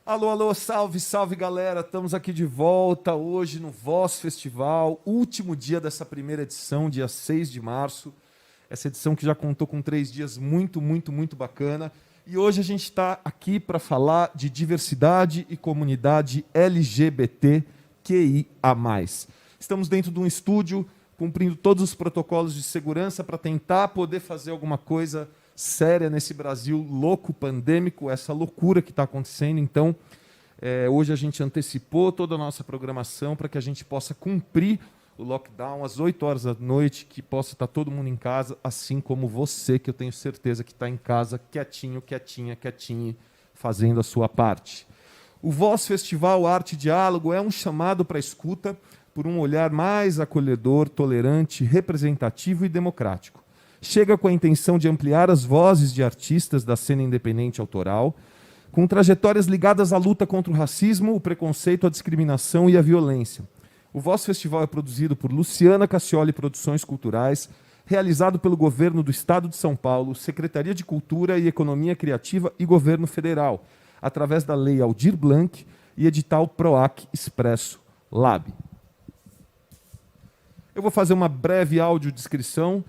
Alô, alô, salve, salve galera, estamos aqui de volta hoje no Voz Festival, último dia dessa primeira edição, dia 6 de março, essa edição que já contou com 3 dias muito bacana, e hoje a gente está aqui para falar de diversidade e comunidade LGBTQIA+. Estamos dentro de um estúdio, cumprindo todos os protocolos de segurança para tentar poder fazer alguma coisa séria nesse Brasil louco, pandêmico, essa loucura que está acontecendo. Então, hoje a gente antecipou toda a nossa programação para que a gente possa cumprir o lockdown às 8 horas da noite, que possa estar todo mundo em casa, assim como você, que eu tenho certeza que está em casa, quietinho, quietinha, fazendo a sua parte. O Voz Festival Arte e Diálogo é um chamado para a escuta por um olhar mais acolhedor, tolerante, representativo e democrático. Chega com a intenção de ampliar as vozes de artistas da cena independente autoral, com trajetórias ligadas à luta contra o racismo, o preconceito, a discriminação e a violência. O Voz Festival é produzido por Luciana Cassioli Produções Culturais, realizado pelo Governo do Estado de São Paulo, Secretaria de Cultura e Economia Criativa e Governo Federal, através da Lei Aldir Blanc e edital PROAC Expresso Lab. Eu vou fazer uma breve audiodescrição.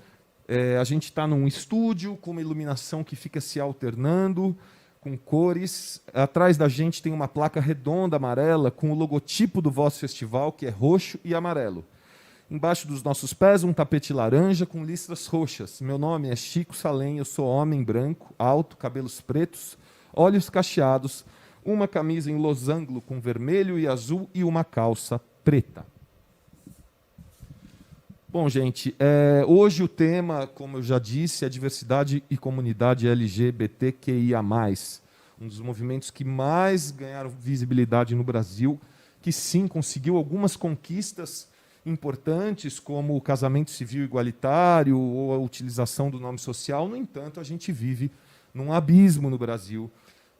A gente está num estúdio com uma iluminação que fica se alternando, com cores. Atrás da gente tem uma placa redonda, amarela, com o logotipo do Voz Festival, que é roxo e amarelo. Embaixo dos nossos pés, um tapete laranja com listras roxas. Meu nome é Chico Salem, eu sou homem branco, alto, cabelos pretos, olhos cacheados, uma camisa em losango com vermelho e azul e uma calça preta. Bom, gente, hoje o tema, como eu já disse, é diversidade e comunidade LGBTQIA+. Um dos movimentos que mais ganharam visibilidade no Brasil, que sim, conseguiu algumas conquistas importantes, como o casamento civil igualitário ou a utilização do nome social. No entanto, a gente vive num abismo no Brasil,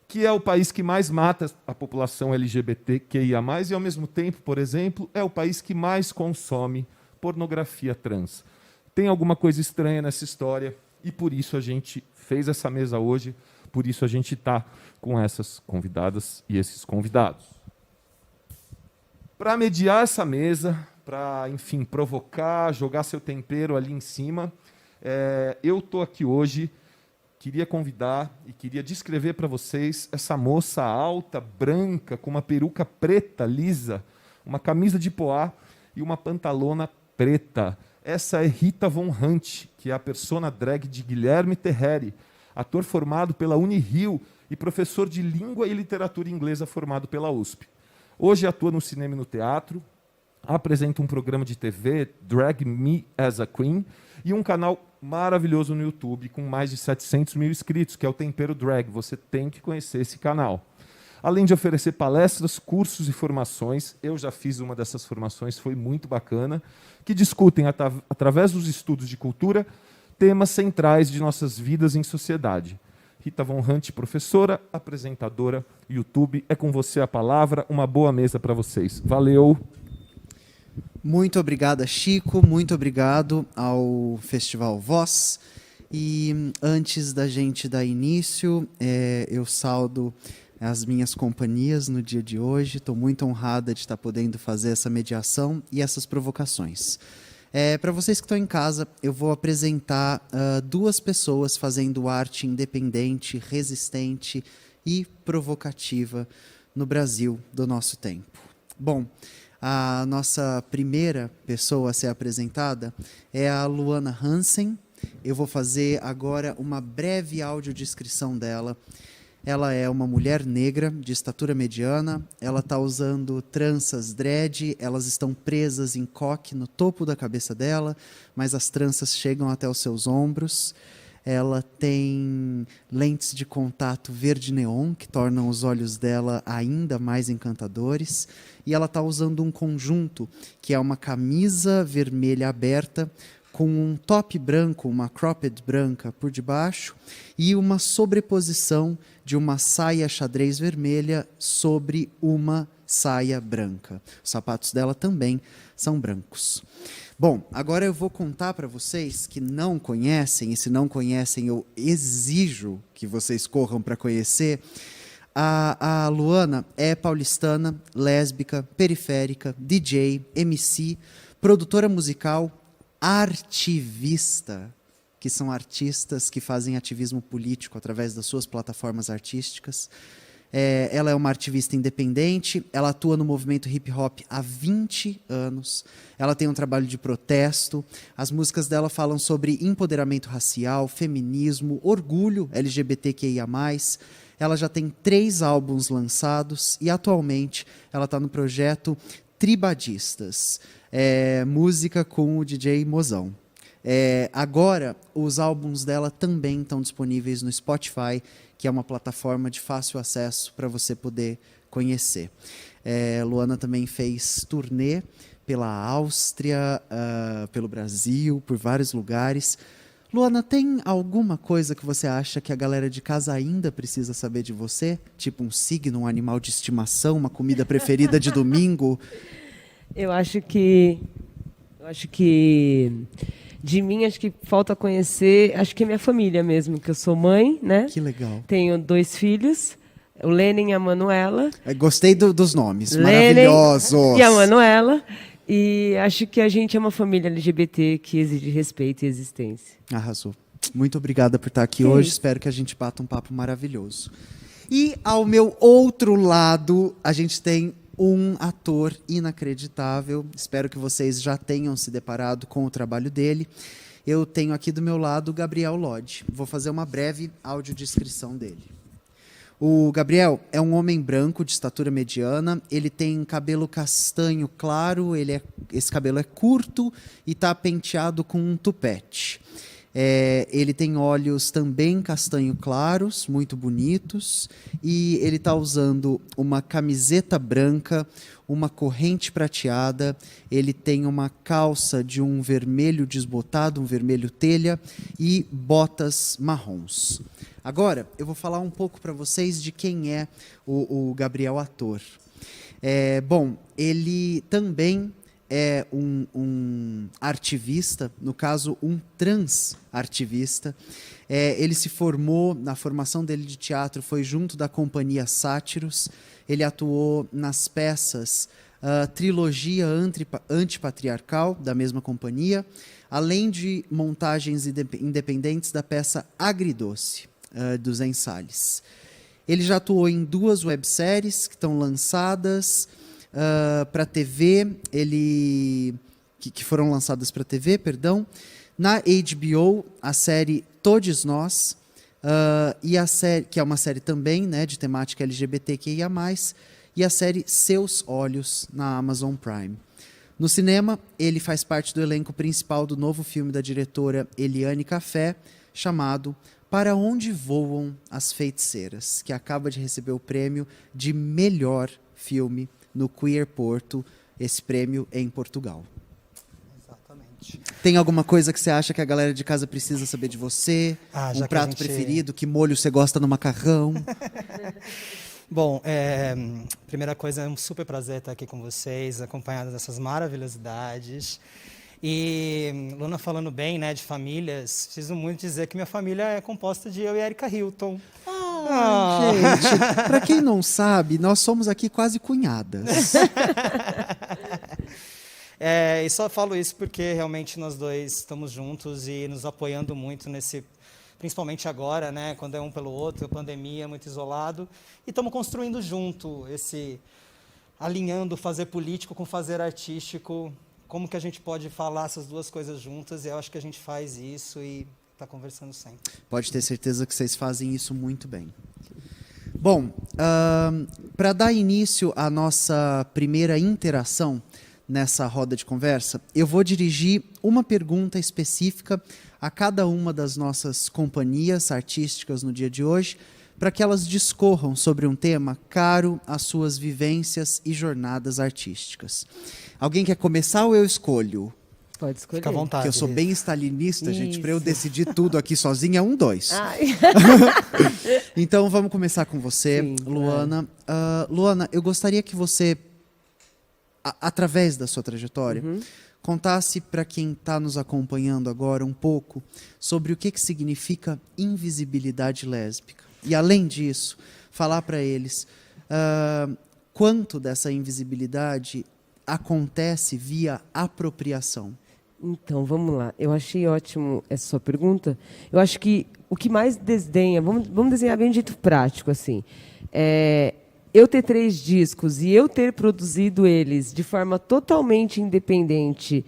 que é o país que mais mata a população LGBTQIA+, e, ao mesmo tempo, por exemplo, é o país que mais consome pornografia trans. Tem alguma coisa estranha nessa história e por isso a gente fez essa mesa hoje, por isso a gente está com essas convidadas e esses convidados. Para mediar essa mesa, para, enfim, provocar, jogar seu tempero ali em cima, eu estou aqui hoje, queria convidar e queria descrever para vocês essa moça alta, branca, com uma peruca preta, lisa, uma camisa de poá e uma pantalona preta. Essa é Rita Von Hunt, que é a persona drag de Guilherme Terreri, ator formado pela Unirio e professor de língua e literatura inglesa formado pela USP. Hoje atua no cinema e no teatro, apresenta um programa de TV, Drag Me as a Queen, e um canal maravilhoso no YouTube com mais de 700 mil inscritos, que é o Tempero Drag. Você tem que conhecer esse canal. Além de oferecer palestras, cursos e formações, eu já fiz uma dessas formações, foi muito bacana, que discutem, através dos estudos de cultura, temas centrais de nossas vidas em sociedade. Rita Von Hunt, professora, apresentadora, YouTube, é com você a palavra, uma boa mesa para vocês. Valeu! Muito obrigada, Chico, muito obrigado ao Festival Voz. E antes da gente dar início, eu saudo as minhas companhias no dia de hoje. Estou muito honrada de estar podendo fazer essa mediação e essas provocações. Para vocês que estão em casa, eu vou apresentar duas pessoas fazendo arte independente, resistente e provocativa no Brasil do nosso tempo. Bom, a nossa primeira pessoa a ser apresentada é a Luana Hansen. Eu vou fazer agora uma breve audiodescrição dela. Ela é uma mulher negra, de estatura mediana, ela está usando tranças dread, elas estão presas em coque no topo da cabeça dela, mas as tranças chegam até os seus ombros. Ela tem lentes de contato verde neon, que tornam os olhos dela ainda mais encantadores. E ela está usando um conjunto, que é uma camisa vermelha aberta, com um top branco, uma cropped branca por debaixo, e uma sobreposição de uma saia xadrez vermelha sobre uma saia branca. Os sapatos dela também são brancos. Bom, agora eu vou contar para vocês que não conhecem, e se não conhecem eu exijo que vocês corram para conhecer, A Luana é paulistana, lésbica, periférica, DJ, MC, produtora musical, artivista, que são artistas que fazem ativismo político através das suas plataformas artísticas. Ela é uma ativista independente, ela atua no movimento hip hop há 20 anos, ela tem um trabalho de protesto, as músicas dela falam sobre empoderamento racial, feminismo, orgulho LGBTQIA+, ela já tem 3 álbuns lançados e atualmente ela está no projeto Tribadistas, música com o DJ Mozão. Agora, os álbuns dela também estão disponíveis no Spotify, que é uma plataforma de fácil acesso para você poder conhecer. Luana também fez turnê pela Áustria, pelo Brasil, por vários lugares. Luana, tem alguma coisa que você acha que a galera de casa ainda precisa saber de você? Tipo um signo, um animal de estimação, uma comida preferida de domingo? Eu acho que de mim, acho que falta conhecer, acho que é minha família mesmo, que eu sou mãe, né? Que legal. Tenho 2 filhos, o Lênin e a Manuela. Gostei dos nomes, Lênin maravilhosos. E a Manuela. E acho que a gente é uma família LGBT que exige respeito e existência. Arrasou. Muito obrigada por estar aqui hoje. Espero que a gente bata um papo maravilhoso. E ao meu outro lado, a gente tem um ator inacreditável. Espero que vocês já tenham se deparado com o trabalho dele. Eu tenho aqui do meu lado o Gabriel Lodge. Vou fazer uma breve audiodescrição dele. O Gabriel é um homem branco de estatura mediana. Ele tem cabelo castanho claro. Esse cabelo é curto e está penteado com um tupete. Ele tem olhos também castanho claros, muito bonitos, e ele está usando uma camiseta branca, uma corrente prateada, ele tem uma calça de um vermelho desbotado, um vermelho telha, e botas marrons. Agora, eu vou falar um pouco para vocês de quem é o Gabriel ator. Bom, ele também é um artivista, no caso, um trans-artivista. Ele se formou, na formação dele de teatro, foi junto da companhia Sátiros. Ele atuou nas peças Trilogia Antipatriarcal, da mesma companhia, além de montagens independentes da peça Agridoce, do Zen Salles. Ele já atuou em 2 webséries que estão lançadas para TV, que foram lançadas para TV, perdão. Na HBO, a série Todos Nós, e a série, que é uma série também, né, de temática LGBTQIA+, e a série Seus Olhos, na Amazon Prime. No cinema, ele faz parte do elenco principal do novo filme da diretora Eliane Café, chamado Para Onde Voam as Feiticeiras, que acaba de receber o prêmio de melhor filme no Queer Porto. Esse prêmio é em Portugal. Exatamente. Tem alguma coisa que você acha que a galera de casa precisa saber de você? Um prato preferido? Que molho você gosta no macarrão? Bom, primeira coisa, é um super prazer estar aqui com vocês, acompanhado dessas maravilhosidades. E Luna falando bem, né, de famílias, preciso muito dizer que minha família é composta de eu e Erika Hilton. Gente, para quem não sabe, nós somos aqui quase cunhadas. E só falo isso porque realmente nós dois estamos juntos e nos apoiando muito principalmente agora, né, quando é um pelo outro, a pandemia, muito isolado, e estamos construindo junto alinhando fazer político com fazer artístico, como que a gente pode falar essas duas coisas juntas, e eu acho que a gente faz isso e está conversando sempre. Pode ter certeza que vocês fazem isso muito bem. Bom, para dar início à nossa primeira interação nessa roda de conversa, eu vou dirigir uma pergunta específica a cada uma das nossas companhias artísticas no dia de hoje, para que elas discorram sobre um tema caro às suas vivências e jornadas artísticas. Alguém quer começar ou eu escolho? Pode escolher. Fica à vontade. Porque eu sou bem stalinista, gente, para eu decidir tudo aqui sozinha, 1, 2. Então vamos começar com você, sim, Luana. Luana, eu gostaria que você, através da sua trajetória, contasse para quem está nos acompanhando agora um pouco sobre o que significa invisibilidade lésbica. E além disso, falar para eles quanto dessa invisibilidade acontece via apropriação. Então, vamos lá. Eu achei ótimo essa sua pergunta. Eu acho que o que mais desdenha, vamos desenhar bem de jeito prático, assim, eu ter 3 discos e eu ter produzido eles de forma totalmente independente.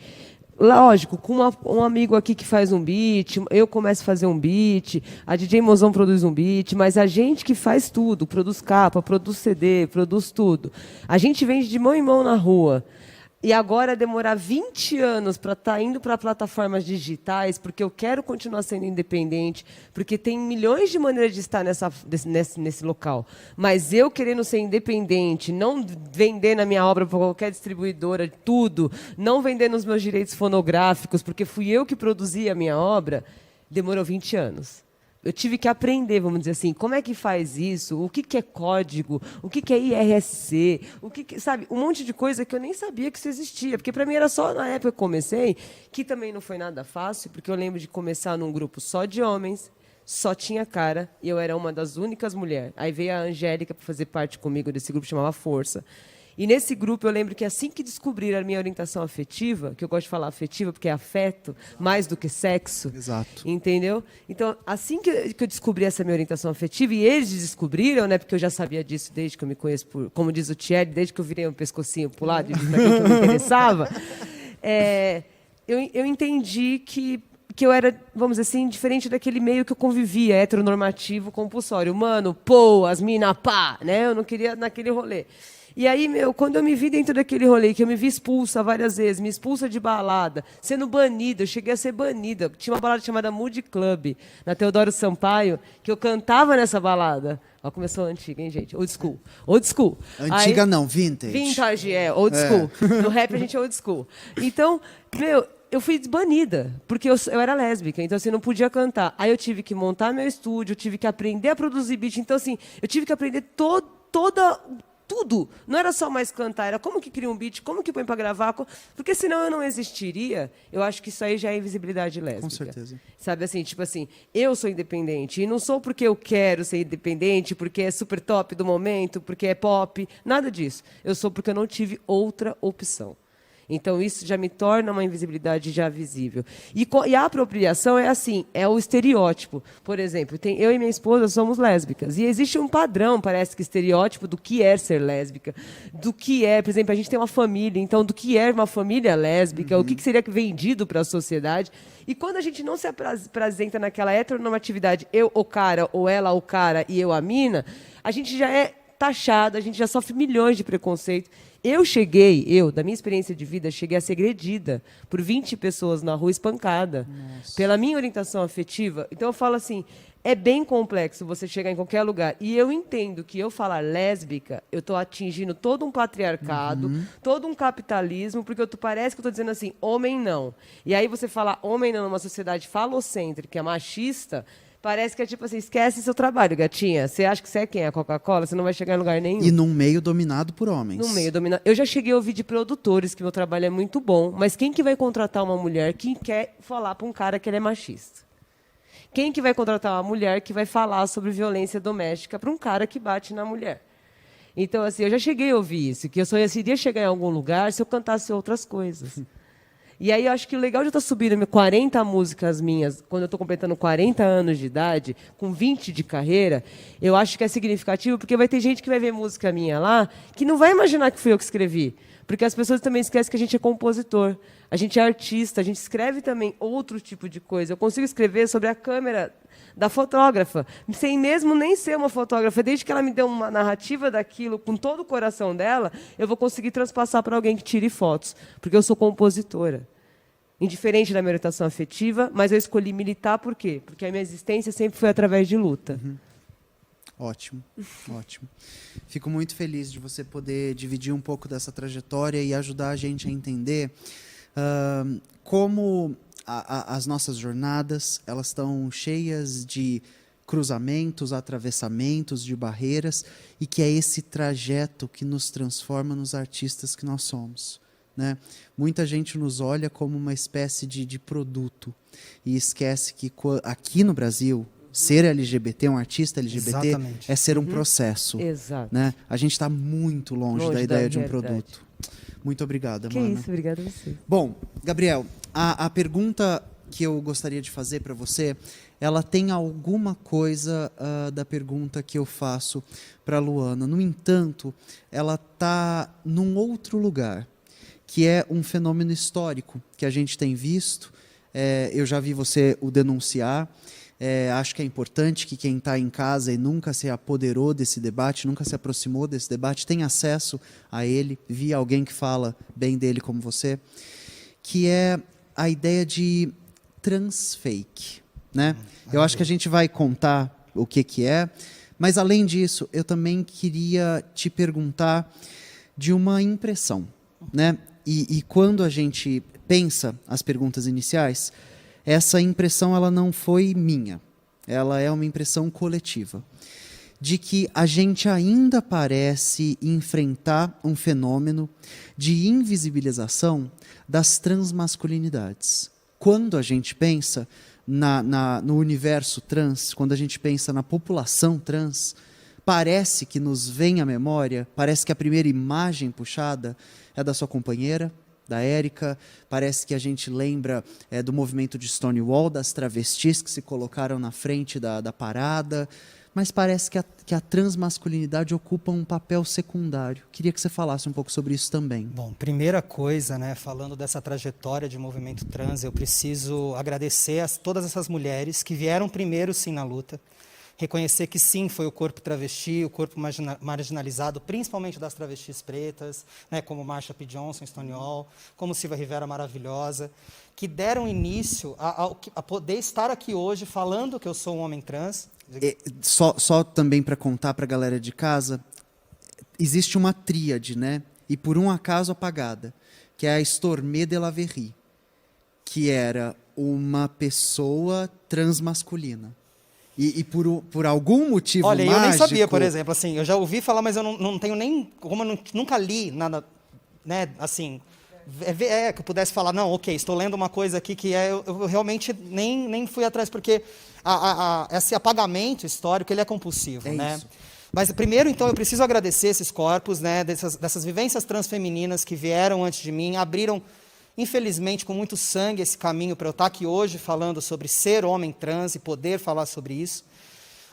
Lógico, com um amigo aqui que faz um beat, eu começo a fazer um beat, a DJ Mozão produz um beat, mas a gente que faz tudo, produz capa, produz CD, produz tudo. A gente vende de mão em mão na rua. E agora demorar 20 anos para estar indo para plataformas digitais, porque eu quero continuar sendo independente, porque tem milhões de maneiras de estar nesse local. Mas eu querendo ser independente, não vender na minha obra para qualquer distribuidora, tudo, não vender nos meus direitos fonográficos, porque fui eu que produzi a minha obra, demorou 20 anos. Eu tive que aprender, vamos dizer assim, como é que faz isso, o que é código, o que é IRSC, sabe, um monte de coisa que eu nem sabia que isso existia, porque para mim era só na época que eu comecei, que também não foi nada fácil, porque eu lembro de começar num grupo só de homens, só tinha cara, e eu era uma das únicas mulheres. Aí veio a Angélica para fazer parte comigo desse grupo, chamava Força. E nesse grupo eu lembro que assim que descobriram a minha orientação afetiva, que eu gosto de falar afetiva porque é afeto, mais do que sexo. Exato. Entendeu? Então, assim que eu descobri essa minha orientação afetiva, e eles descobriram, né, porque eu já sabia disso desde que eu me conheço, como diz o Thierry, desde que eu virei um pescocinho pro lado, para quem que eu me interessava, eu entendi que eu era, vamos dizer assim, diferente daquele meio que eu convivia, heteronormativo, compulsório. Mano, pô, as mina, pá, né? Eu não queria naquele rolê. E aí, quando eu me vi dentro daquele rolê, que eu me vi expulsa várias vezes, me expulsa de balada, sendo banida, eu cheguei a ser banida. Tinha uma balada chamada Mood Club, na Teodoro Sampaio, que eu cantava nessa balada. Ó, começou antiga, hein, gente? Old school. Old school. Antiga aí, não, vintage. Vintage, old school. No rap a gente é old school. Então, eu fui banida, porque eu era lésbica, então assim, não podia cantar. Aí eu tive que montar meu estúdio, eu tive que aprender a produzir beat. Então, assim, eu tive que aprender tudo. Não era só mais cantar, era como que cria um beat, como que põe para gravar, porque senão eu não existiria. Eu acho que isso aí já é invisibilidade lésbica. Com certeza. Sabe assim, tipo assim, eu sou independente, e não sou porque eu quero ser independente, porque é super top do momento, porque é pop, nada disso. Eu sou porque eu não tive outra opção. Então, isso já me torna uma invisibilidade já visível. E a apropriação é assim, é o estereótipo. Por exemplo, eu e minha esposa somos lésbicas. E existe um padrão, parece que estereótipo, do que é ser lésbica. Do que é, por exemplo, a gente tem uma família, então, do que é uma família lésbica, o que seria vendido para a sociedade. E quando a gente não se apresenta naquela heteronormatividade, eu o cara, ou ela o cara, e eu a mina, a gente já é taxado, a gente já sofre milhões de preconceitos. Da minha experiência de vida, cheguei a ser agredida por 20 pessoas na rua, espancada. Nossa. Pela minha orientação afetiva. Então, eu falo assim, é bem complexo você chegar em qualquer lugar. E eu entendo que eu falar lésbica, eu estou atingindo todo um patriarcado, todo um capitalismo, porque parece que eu estou dizendo assim, homem não. E aí você falar homem não numa sociedade falocêntrica, machista, parece que é tipo assim, esquece seu trabalho, gatinha. Você acha que você é quem? A Coca-Cola? Você não vai chegar em lugar nenhum. E num meio dominado por homens. Num meio dominado. Eu já cheguei a ouvir de produtores que meu trabalho é muito bom, mas quem que vai contratar uma mulher que quer falar para um cara que ele é machista? Quem que vai contratar uma mulher que vai falar sobre violência doméstica para um cara que bate na mulher? Então, assim, eu já cheguei a ouvir isso, que eu só iria chegar em algum lugar se eu cantasse outras coisas. E aí eu acho que o legal de eu estar subindo 40 músicas minhas, quando eu estou completando 40 anos de idade, com 20 de carreira, eu acho que é significativo, porque vai ter gente que vai ver música minha lá, que não vai imaginar que fui eu que escrevi. Porque as pessoas também esquecem que a gente é compositor, a gente é artista, a gente escreve também outro tipo de coisa. Eu consigo escrever sobre a câmera da fotógrafa, sem mesmo nem ser uma fotógrafa. Desde que ela me deu uma narrativa daquilo, com todo o coração dela, eu vou conseguir transpassar para alguém que tire fotos, porque eu sou compositora. Indiferente da minha orientação afetiva, mas eu escolhi militar por quê? Porque a minha existência sempre foi através de luta. Ótimo, ótimo. Fico muito feliz de você poder dividir um pouco dessa trajetória e ajudar a gente a entender como as nossas jornadas, elas estão cheias de cruzamentos, atravessamentos, de barreiras, e que é esse trajeto que nos transforma nos artistas que nós somos. Né? Muita gente nos olha como uma espécie de produto e esquece que aqui no Brasil, Ser LGBT, um artista LGBT, Exatamente. é ser um processo. Exato. Né? A gente está muito longe da ideia de um realidade. produto. Muito obrigada, Que Mana. isso, obrigada a você. Bom, Gabriel, a pergunta que eu gostaria de fazer para você, ela tem alguma coisa da pergunta que eu faço para Luana. No entanto, ela está num outro lugar, que é um fenômeno histórico que a gente tem visto. Eu já vi você o denunciar. Acho que é importante que quem está em casa e nunca se apoderou desse debate, nunca se aproximou desse debate, tenha acesso a ele, via alguém que fala bem dele como você, que é a ideia de transfake, né? Eu acho que a gente vai contar o que é, mas além disso, eu também queria te perguntar de uma impressão, né? E quando a gente pensa as perguntas iniciais, essa impressão ela não foi minha, ela é uma impressão coletiva, de que a gente ainda parece enfrentar um fenômeno de invisibilização das transmasculinidades. Quando a gente pensa no universo trans, quando a gente pensa na população trans, parece que nos vem à memória, parece que a primeira imagem puxada é da sua companheira, da Érica, parece que a gente lembra do movimento de Stonewall, das travestis que se colocaram na frente da parada, mas parece que a transmasculinidade ocupa um papel secundário. Queria que você falasse um pouco sobre isso também. Bom, primeira coisa, né, falando dessa trajetória de movimento trans, eu preciso agradecer a todas essas mulheres que vieram primeiro, sim, na luta. Reconhecer que, sim, foi o corpo travesti, o corpo marginalizado, principalmente das travestis pretas, né, como Marsha P. Johnson, Stonewall, como Silva Rivera Maravilhosa, que deram início a poder estar aqui hoje falando que eu sou um homem trans. Só também para contar para a galera de casa, existe uma tríade, né? E por um acaso apagada, que é a Stormé de la Verrie, que era uma pessoa transmasculina. E por algum motivo Olha, mágico... eu nem sabia, por exemplo, assim, eu já ouvi falar, mas eu não tenho nem, como eu nunca li nada, né, assim, que eu pudesse falar, não, ok, estou lendo uma coisa aqui que eu realmente nem fui atrás, porque esse apagamento histórico, ele é compulsivo, né? Isso. Mas primeiro, então, eu preciso agradecer esses corpos, né, dessas vivências transfemininas que vieram antes de mim, abriram, infelizmente, com muito sangue esse caminho para eu estar aqui hoje falando sobre ser homem trans e poder falar sobre isso.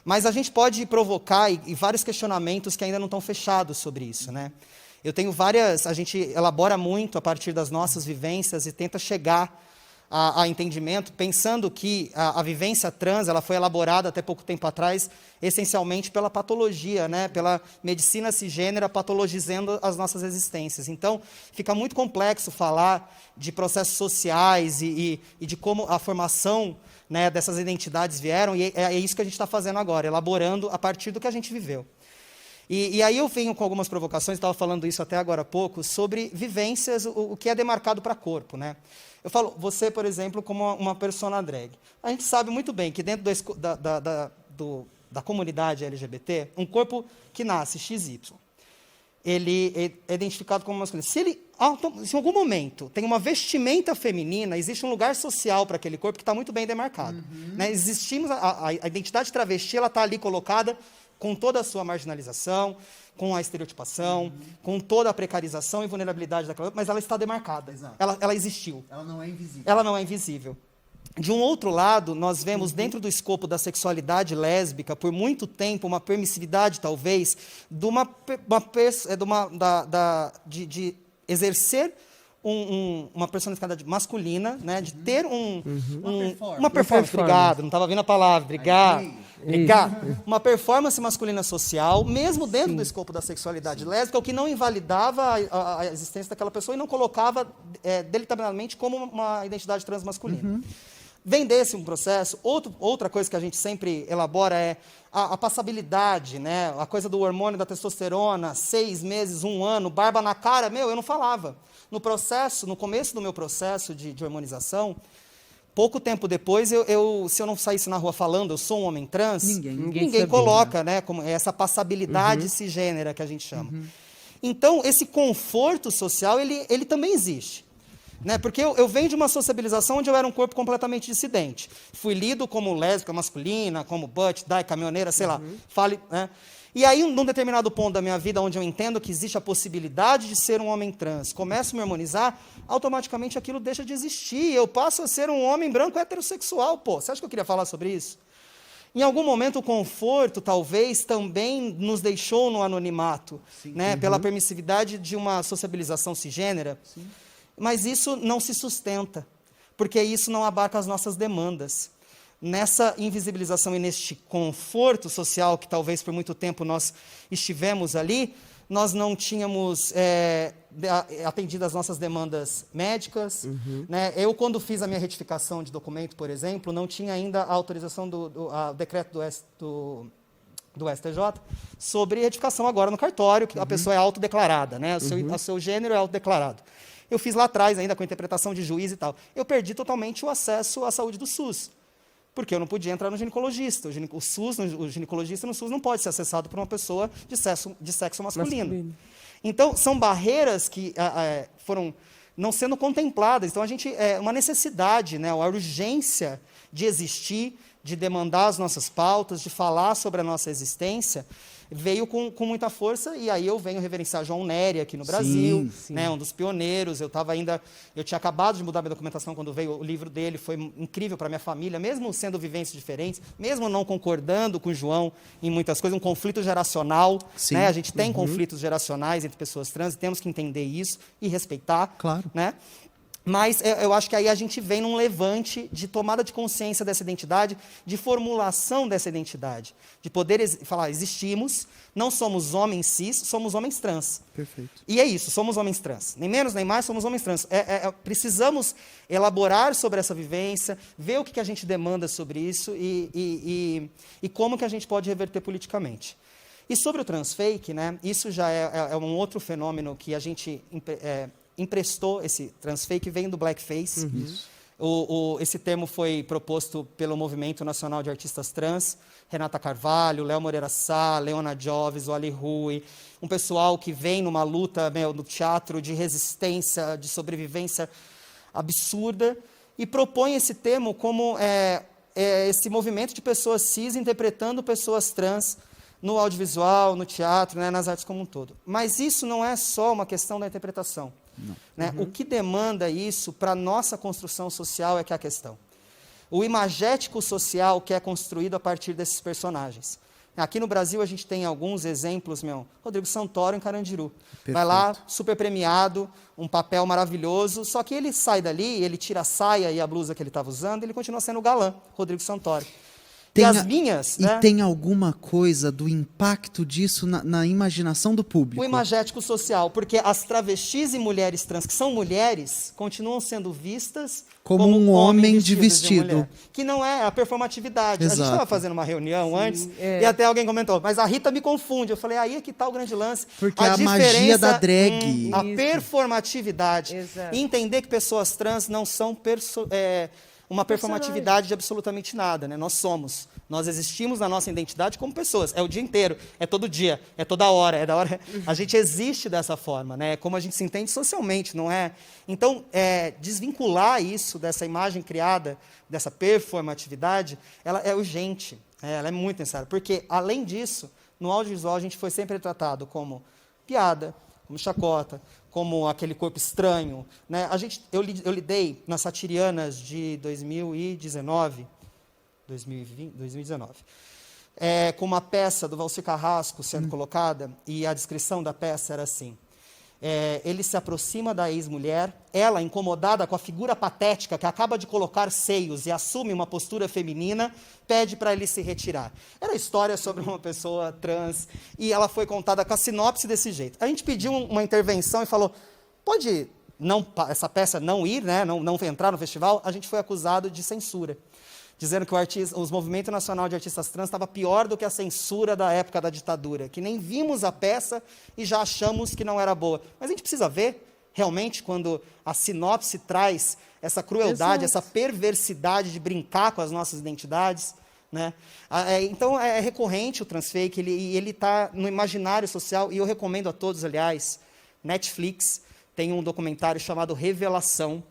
Mas a gente pode provocar e vários questionamentos que ainda não estão fechados sobre isso, né? Eu tenho a gente elabora muito a partir das nossas vivências e tenta chegar a entendimento, pensando que a vivência trans ela foi elaborada até pouco tempo atrás, essencialmente pela patologia, né? Pela medicina cisgênera patologizando as nossas existências. Então, fica muito complexo falar de processos sociais e de como a formação, né, dessas identidades vieram, e é isso que a gente está fazendo agora, elaborando a partir do que a gente viveu. E aí eu venho com algumas provocações, estava falando isso até agora há pouco, sobre vivências, o que é demarcado para corpo, né? Eu falo, você, por exemplo, como uma persona drag. A gente sabe muito bem que dentro da comunidade LGBT, um corpo que nasce XY, ele é identificado como masculino. Se em algum momento tem uma vestimenta feminina, existe um lugar social para aquele corpo que está muito bem demarcado. Uhum. Né? A identidade travesti ela está ali colocada com toda a sua marginalização, com a estereotipação, com toda a precarização e vulnerabilidade daquela, mas ela está demarcada. Exato. Ela existiu. Ela não é invisível. Ela não é invisível. De um outro lado, nós vemos dentro do escopo da sexualidade lésbica, por muito tempo, uma permissividade, talvez, de exercer uma personalidade masculina, né, de ter uma performance. Obrigado, não estava vindo a palavra. Obrigado. Uma performance masculina social, mesmo dentro do escopo da sexualidade lésbica, o que não invalidava a existência daquela pessoa e não colocava deliberadamente como uma identidade transmasculina. Vem desse um processo. Outra coisa que a gente sempre elabora é a passabilidade, né? A coisa do hormônio da testosterona, 6 meses, 1 ano, barba na cara. Eu não falava. No começo do meu processo de hormonização, pouco tempo depois, se eu não saísse na rua falando, eu sou um homem trans, ninguém coloca, né? Como essa passabilidade cisgênera que a gente chama. Então, esse conforto social, ele também existe. Né? Porque eu venho de uma sociabilização onde eu era um corpo completamente dissidente. Fui lido como lésbica masculina, como butt, die, caminhoneira, sei lá. Fale, né? E aí, num determinado ponto da minha vida, onde eu entendo que existe a possibilidade de ser um homem trans, começo a me harmonizar, automaticamente aquilo deixa de existir. Eu passo a ser um homem branco heterossexual. Pô, você acha que eu queria falar sobre isso? Em algum momento, o conforto, talvez, também nos deixou no anonimato, né? Pela permissividade de uma sociabilização cisgênera. Sim. Mas isso não se sustenta, porque isso não abarca as nossas demandas. Nessa invisibilização e neste conforto social, que talvez por muito tempo nós estivemos ali, nós não tínhamos atendido as nossas demandas médicas. Né? Eu, quando fiz a minha retificação de documento, por exemplo, não tinha ainda a autorização do decreto do STJ sobre retificação agora no cartório, que a pessoa é autodeclarada, né? O seu gênero é autodeclarado. Eu fiz lá atrás, ainda com a interpretação de juiz e tal. Eu perdi totalmente o acesso à saúde do SUS, porque eu não podia entrar no ginecologista. O ginecologista no SUS não pode ser acessado por uma pessoa de sexo masculino. Então, são barreiras que foram não sendo contempladas. Então, a gente uma necessidade, né, uma urgência de existir, de demandar as nossas pautas, de falar sobre a nossa existência, veio com muita força, e aí eu venho reverenciar João Nery aqui no Brasil, né, um dos pioneiros. Eu tinha acabado de mudar minha documentação quando veio o livro dele, foi incrível para minha família, mesmo sendo vivências diferentes, mesmo não concordando com o João em muitas coisas, um conflito geracional, né, a gente tem conflitos geracionais entre pessoas trans, e temos que entender isso e respeitar, claro, né? Mas eu acho que aí a gente vem num levante de tomada de consciência dessa identidade, de formulação dessa identidade, de poder falar, existimos, não somos homens cis, somos homens trans. Perfeito. E é isso, somos homens trans. Nem menos nem mais, somos homens trans. Precisamos elaborar sobre essa vivência, ver o que a gente demanda sobre isso e como que a gente pode reverter politicamente. E sobre o transfake, né, isso já é um outro fenômeno que a gente emprestou. Esse transfake, vem do blackface. Esse termo foi proposto pelo Movimento Nacional de Artistas Trans, Renata Carvalho, Léo Moreira Sá, Leona Joves, Wally Rui, um pessoal que vem numa luta no teatro de resistência, de sobrevivência absurda, e propõe esse termo como esse movimento de pessoas cis interpretando pessoas trans no audiovisual, no teatro, né, nas artes como um todo. Mas isso não é só uma questão da interpretação. Né? O que demanda isso para a nossa construção social é que é a questão. O imagético social que é construído a partir desses personagens. Aqui no Brasil a gente tem alguns exemplos, Rodrigo Santoro em Carandiru. Perfeito. Vai lá, super premiado, um papel maravilhoso, só que ele sai dali, ele tira a saia e a blusa que ele estava usando, e ele continua sendo o galã, Rodrigo Santoro. Tem alguma coisa do impacto disso na imaginação do público? O imagético social, porque as travestis e mulheres trans, que são mulheres, continuam sendo vistas como um homem de vestido. Que não é a performatividade. Exato. A gente estava fazendo uma reunião antes, e até alguém comentou, mas a Rita me confunde. Eu falei, aí é que está o grande lance. Porque a magia da drag. A performatividade. Exato. E entender que pessoas trans não são uma performatividade de absolutamente nada, né? Nós existimos na nossa identidade como pessoas, é o dia inteiro, é todo dia, é toda hora, é da hora, a gente existe dessa forma, né? É como a gente se entende socialmente, não é? Então, desvincular isso dessa imagem criada, dessa performatividade, ela é urgente, ela é muito necessária, porque, além disso, no audiovisual a gente foi sempre tratado como piada, como chacota, como aquele corpo estranho, né? Eu lidei nas Satirianas de 2019, com uma peça do Valcir Carrasco sendo colocada, e a descrição da peça era assim: ele se aproxima da ex-mulher, ela, incomodada com a figura patética que acaba de colocar seios e assume uma postura feminina, pede para ele se retirar. Era a história sobre uma pessoa trans, e ela foi contada com a sinopse desse jeito. A gente pediu uma intervenção e falou, pode essa peça não ir, né, não entrar no festival? A gente foi acusado de censura, dizendo que o Movimento Nacional de Artistas Trans estava pior do que a censura da época da ditadura, que nem vimos a peça e já achamos que não era boa. Mas a gente precisa ver, realmente, quando a sinopse traz essa crueldade, essa perversidade de brincar com as nossas identidades, né? Então, é recorrente o transfake, ele está no imaginário social, e eu recomendo a todos, aliás, Netflix, tem um documentário chamado Revelação,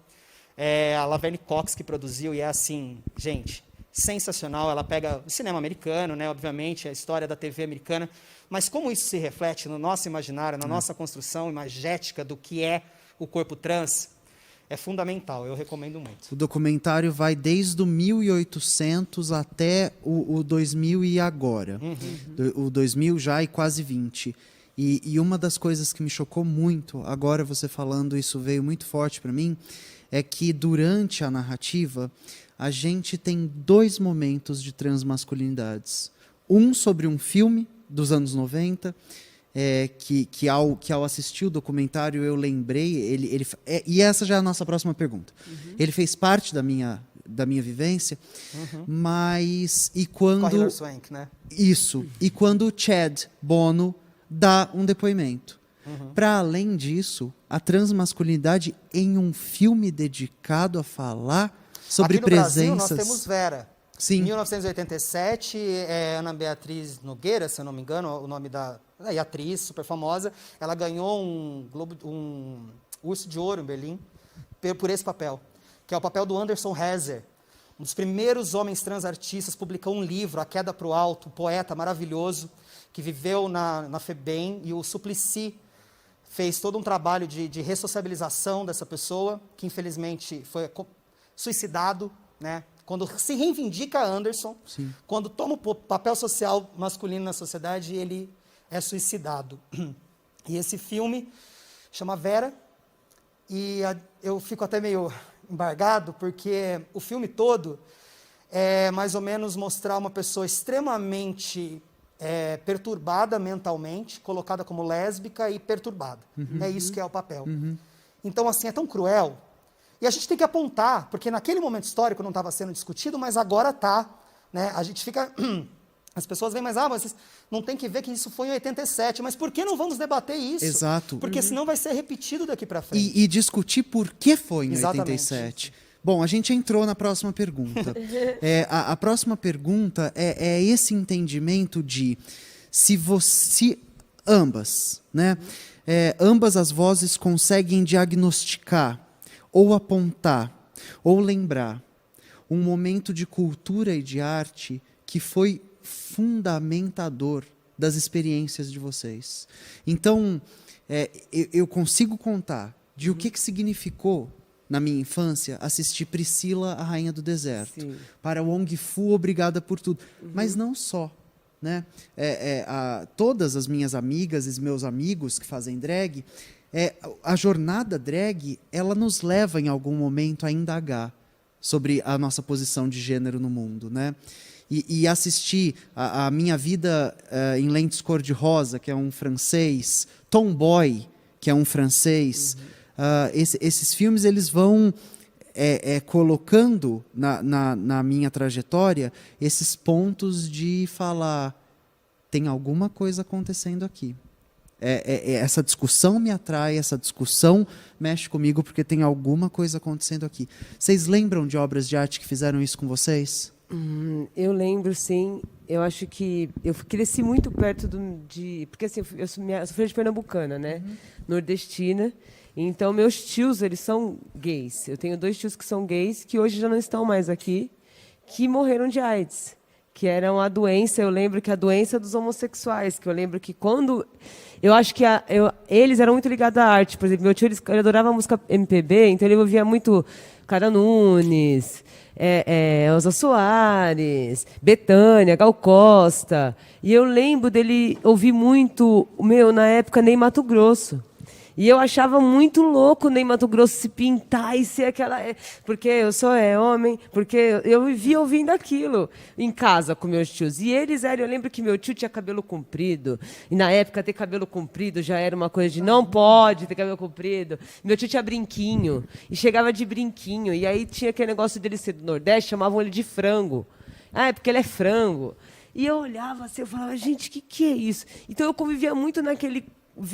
a Laverne Cox que produziu, e é assim, gente, sensacional. Ela pega o cinema americano, né, obviamente, a história da TV americana, mas como isso se reflete no nosso imaginário, na nossa construção imagética do que é o corpo trans, é fundamental, eu recomendo muito. O documentário vai desde o 1800 até o 2000 e agora. O 2000 já e quase 20. E uma das coisas que me chocou muito, agora você falando, isso veio muito forte para mim, é que durante a narrativa, a gente tem 2 momentos de transmasculinidades. Um sobre um filme dos anos 90, que ao assistir o documentário eu lembrei, e essa já é a nossa próxima pergunta. Ele fez parte da minha vivência, mas... E quando... Com a Hilary Swank, né? Isso. E quando o Chad Bono dá um depoimento. Para além disso, a transmasculinidade em um filme dedicado a falar sobre aqui no Brasil, presenças... nós temos Vera. Sim. Em 1987, Ana Beatriz Nogueira, se eu não me engano, o nome da atriz super famosa, ela ganhou um Urso de Ouro em Berlim por esse papel, que é o papel do Anderson Hesser, um dos primeiros homens trans artistas. Publicou um livro, A Queda para o Alto, um poeta maravilhoso, que viveu na FEBEM, e o Suplicy fez todo um trabalho de ressociabilização dessa pessoa, que infelizmente foi suicidado, né? Quando se reivindica Anderson, Sim. quando toma o papel social masculino na sociedade, ele é suicidado. E esse filme chama Vera, e eu fico até meio embargado, porque o filme todo é mais ou menos mostrar uma pessoa extremamente perturbada mentalmente, colocada como lésbica e perturbada. É isso que é o papel. Então, assim, é tão cruel. E a gente tem que apontar, porque naquele momento histórico não estava sendo discutido, mas agora está. Né? A gente fica... As pessoas veem, mas vocês não tem que ver que isso foi em 87. Mas por que não vamos debater isso? Exato. Porque senão vai ser repetido daqui para frente. E discutir por que foi em Exatamente. 87. Bom, a gente entrou na próxima pergunta. A próxima pergunta é esse entendimento de se ambas, né? Ambas as vozes conseguem diagnosticar ou apontar, ou lembrar um momento de cultura e de arte que foi fundamentador das experiências de vocês. Então, eu consigo contar de o que significou, na minha infância, assistir Priscila, a Rainha do Deserto, Sim. para Wong Fu, Obrigada por Tudo. Mas não só. Né? Todas as minhas amigas e meus amigos que fazem drag... a jornada drag, ela nos leva em algum momento a indagar sobre a nossa posição de gênero no mundo, né? E assistir a Minha Vida em Lentes Cor-de-Rosa, que é um francês, Tomboy, que é um francês, esses filmes eles vão colocando na minha trajetória esses pontos de falar, tem alguma coisa acontecendo aqui. Essa discussão me atrai, essa discussão mexe comigo porque tem alguma coisa acontecendo aqui. Vocês lembram de obras de arte que fizeram isso com vocês? Eu lembro, sim. Eu acho que eu cresci muito perto porque assim, eu sou filha de pernambucana, né? Nordestina. Então, meus tios, eles são gays. Eu tenho 2 tios que são gays, que hoje já não estão mais aqui, que morreram de AIDS. Que era uma doença, eu lembro que a doença dos homossexuais, que eu lembro que quando... Eu acho que eles eram muito ligados à arte. Por exemplo, meu tio ele adorava a música MPB, então ele ouvia muito Cara Nunes, Elza Soares, Bethânia, Gal Costa. E eu lembro dele ouvir muito, na época, Ney Matogrosso. E eu achava muito louco o Ney Matogrosso se pintar e ser aquela... Porque eu sou homem, porque eu vivia ouvindo aquilo em casa com meus tios. E eles eram... Eu lembro que meu tio tinha cabelo comprido. E na época ter cabelo comprido já era uma coisa de não pode ter cabelo comprido. Meu tio tinha brinquinho. E chegava de brinquinho. E aí tinha aquele negócio dele ser do Nordeste, chamavam ele de frango. É porque ele é frango. E eu olhava assim, eu falava, gente, o que é isso? Então eu convivia muito naquele...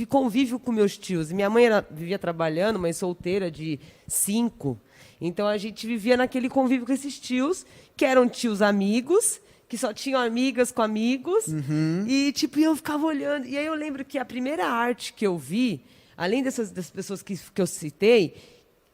convívio com meus tios. Minha mãe vivia trabalhando, mãe solteira de 5. Então a gente vivia naquele convívio com esses tios, que eram tios amigos, que só tinham amigas com amigos. E eu ficava olhando. E aí eu lembro que a primeira arte que eu vi, além das pessoas que eu citei,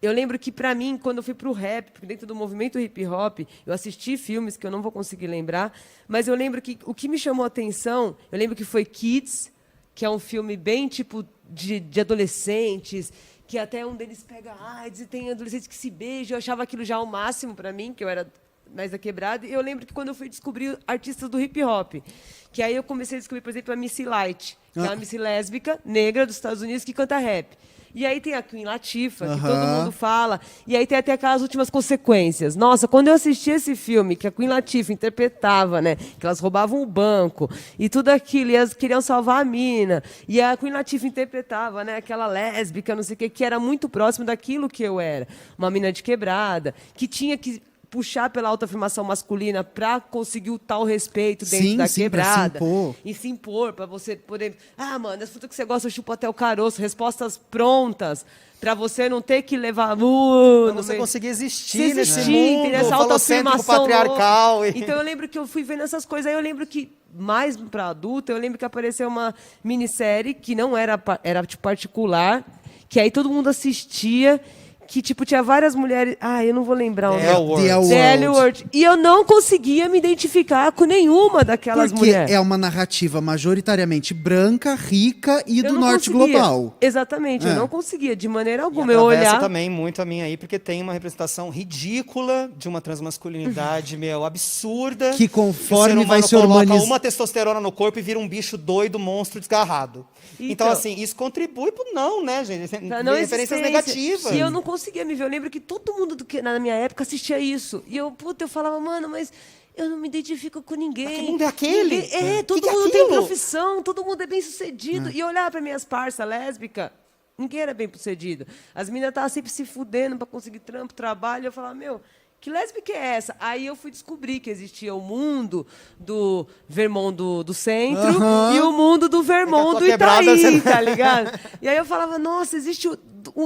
eu lembro que, para mim, quando eu fui para o rap, porque dentro do movimento hip-hop, eu assisti filmes que eu não vou conseguir lembrar, mas eu lembro que o que me chamou a atenção, eu lembro que foi Kids, que é um filme bem tipo de adolescentes, que até um deles pega AIDS e tem adolescentes que se beijam. Eu achava aquilo já o máximo para mim, que eu era mais da quebrada. E eu lembro que quando eu fui descobrir artistas do hip-hop, que aí eu comecei a descobrir, por exemplo, a Missy Light, que é uma Missy lésbica, negra, dos Estados Unidos, que canta rap. E aí tem a Queen Latifah, que todo mundo fala. E aí tem até aquelas últimas consequências. Nossa, quando eu assisti esse filme, que a Queen Latifah interpretava, né? Que elas roubavam o banco e tudo aquilo, e elas queriam salvar a mina. E a Queen Latifah interpretava, né? Aquela lésbica, não sei o quê, que era muito próximo daquilo que eu era. Uma mina de quebrada, que tinha que puxar pela autoafirmação masculina para conseguir o tal respeito dentro da quebrada. E se impor, para você poder... Ah, mano, as frutas que você gosta, eu chupo até o caroço. Respostas prontas, para você não ter que levar... Pra você conseguir existir nesse mundo, essa autoafirmação patriarcal. Então eu lembro que eu fui vendo essas coisas, aí eu lembro que, mais para adulta, eu lembro que apareceu uma minissérie que não era tipo, particular, que aí todo mundo assistia... Que, tipo, tinha várias mulheres... Ah, eu não vou lembrar o nome. The L Word. E eu não conseguia me identificar com nenhuma daquelas mulheres. Porque é uma narrativa majoritariamente branca, rica e do norte global. Exatamente, eu não conseguia, de maneira alguma. Eu olhar... também muito a minha aí, porque tem uma representação ridícula de uma transmasculinidade, absurda. Que conforme vai se coloca uma testosterona no corpo e vira um bicho doido, monstro, desgarrado. Então assim, isso contribui pro não, né, gente? Referências negativas. E eu não conseguia me ver. Eu lembro que todo mundo na minha época assistia isso. E eu falava, mano, mas eu não me identifico com ninguém. Que mundo é aquele? Todo mundo tem profissão, todo mundo é bem sucedido. E eu olhava para minhas parças lésbicas, ninguém era bem sucedido. As meninas estavam sempre se fudendo para conseguir trampo, trabalho. Eu falava, meu, que lésbica é essa? Aí eu fui descobrir que existia o mundo do Vermont do centro e o mundo do Vermont do Itaí, tá ligado? E aí eu falava, nossa, existe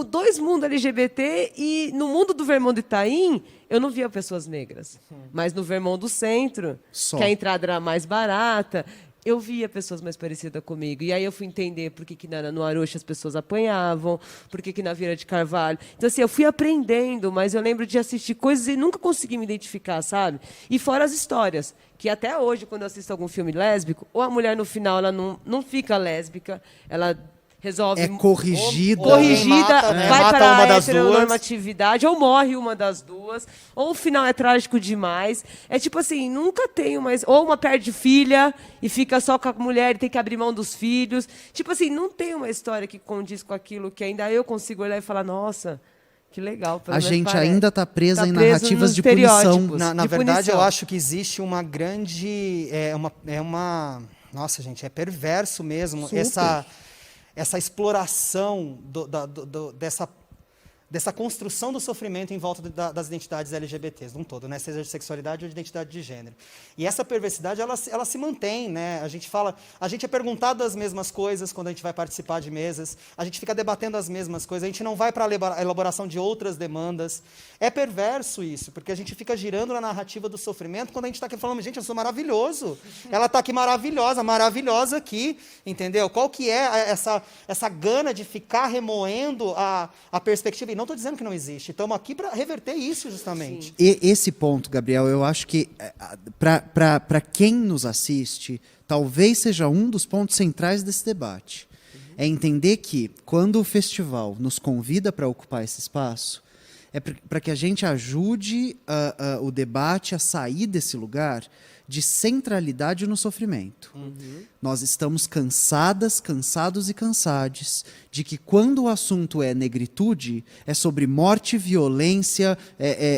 dois mundos LGBT e no mundo do Vermont do Itaim eu não via pessoas negras. Mas no Vermont do centro, que a entrada era mais barata, eu via pessoas mais parecidas comigo. E aí eu fui entender por que no Arocha as pessoas apanhavam, por que na Vieira de Carvalho. Então, assim, eu fui aprendendo, mas eu lembro de assistir coisas e nunca consegui me identificar, sabe? E fora as histórias, que até hoje, quando eu assisto algum filme lésbico, ou a mulher no final ela não fica lésbica, ela resolve... É corrigida. Vai para a heteronormatividade, ou morre uma das duas, ou o final é trágico demais. É tipo assim, nunca tenho mais... Ou uma perde filha e fica só com a mulher e tem que abrir mão dos filhos. Tipo assim, não tem uma história que condiz com aquilo que ainda eu consigo olhar e falar, nossa... Que legal. A gente ainda está presa em narrativas de punição. Na verdade, eu acho que existe uma grande... Nossa, gente, é perverso mesmo essa exploração dessa construção do sofrimento em volta das identidades LGBTs, de um todo, né? Seja de sexualidade ou de identidade de gênero. E essa perversidade, ela se mantém, né? A gente é perguntado as mesmas coisas quando a gente vai participar de mesas, a gente fica debatendo as mesmas coisas, a gente não vai para a elaboração de outras demandas. É perverso isso, porque a gente fica girando na narrativa do sofrimento quando a gente está aqui falando, gente, eu sou maravilhoso. Ela está aqui maravilhosa aqui, entendeu? Qual que é essa gana de ficar remoendo a perspectiva? E não estou dizendo que não existe. Estamos aqui para reverter isso, justamente. E esse ponto, Gabriel, eu acho que, para quem nos assiste, talvez seja um dos pontos centrais desse debate. É entender que, quando o festival nos convida para ocupar esse espaço, é para que a gente ajude o debate a sair desse lugar de centralidade no sofrimento. Nós estamos cansados e cansades de que quando o assunto é negritude, é sobre morte, violência,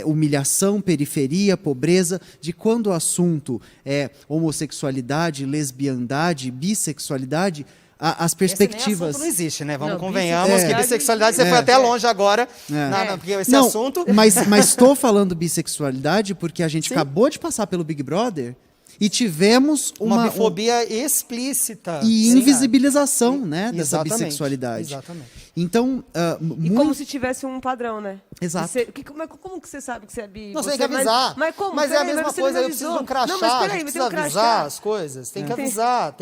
humilhação, periferia, pobreza, de quando o assunto é homossexualidade, lesbiandade, bissexualidade, as perspectivas... Esse não existe, né? Convenhamos que bissexualidade, você foi até longe agora, porque esse assunto... Mas estou falando bissexualidade porque a gente acabou de passar pelo Big Brother e tivemos uma bifobia explícita. E invisibilização, né, dessa bissexualidade. Exatamente. Então... como se tivesse um padrão, né? Exato. Como que você sabe que você é bi? Não, você tem que avisar. Mas como? Mas é a Peraí, mesma você coisa, não eu preciso de avisou. um crachá, Não, mas a peraí, gente me deu precisa um crachá. avisar as coisas, tem que avisar,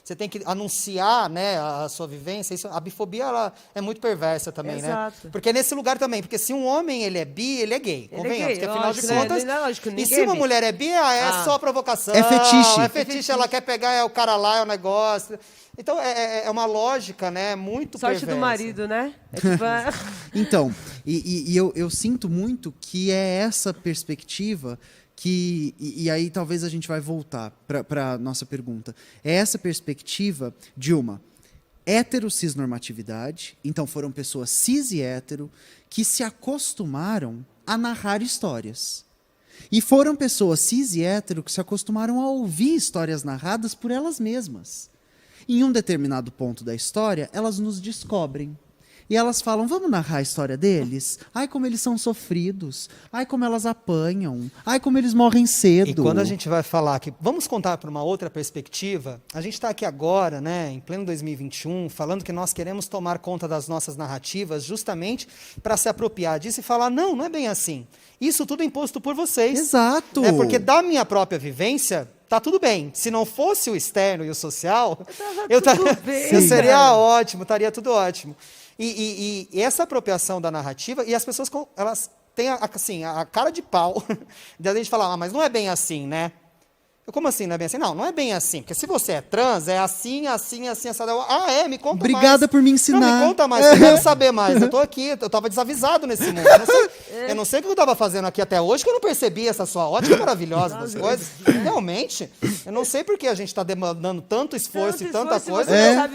você tem que anunciar, né, a sua vivência. Isso, a bifobia, ela é muito perversa também, Exato. né? Porque nesse lugar também, porque se um homem ele é bi, ele é gay, Ele é convenhamos, gay, porque afinal de lógico, né? contas, Lógico, e ninguém se é uma bi. mulher é bi, é só provocação, É fetiche. é fetiche, ela quer pegar é o cara lá, é o negócio. Então, é uma lógica, né, muito Sorte perversa. do marido, né? É tipo, Então, eu sinto muito que é essa perspectiva que... E aí talvez a gente vai voltar para a nossa pergunta. É essa perspectiva de uma hetero-cisnormatividade. Então, foram pessoas cis e hétero que se acostumaram a narrar histórias. E foram pessoas cis e hétero que se acostumaram a ouvir histórias narradas por elas mesmas. Em um determinado ponto da história, elas nos descobrem. E elas falam, vamos narrar a história deles? Ai, como eles são sofridos. Ai, como elas apanham. Ai, como eles morrem cedo. E quando a gente vai falar que vamos contar para uma outra perspectiva, a gente está aqui agora, né, em pleno 2021, falando que nós queremos tomar conta das nossas narrativas justamente para se apropriar disso e falar, não, não é bem assim. Isso tudo é imposto por vocês. Exato. Né, porque da minha própria vivência, tá tudo bem. Se não fosse o externo e o social, eu seria cara. ótimo, estaria tudo ótimo. E essa apropriação da narrativa, e as pessoas, elas têm assim, a cara de pau de a gente falar, mas não é bem assim, né? Como assim não é bem assim? Não, não é bem assim. Porque se você é trans, é assim, assim, assim, assim. Me conta mais. Obrigada por me ensinar. Não, me conta mais, eu quero saber mais. Eu tô aqui, eu estava desavisado nesse mundo. Eu não sei o que eu estava fazendo aqui até hoje, que eu não percebi essa sua ótica maravilhosa das coisas. Realmente, eu não sei por que a gente está demandando tanto esforço e tanta coisa.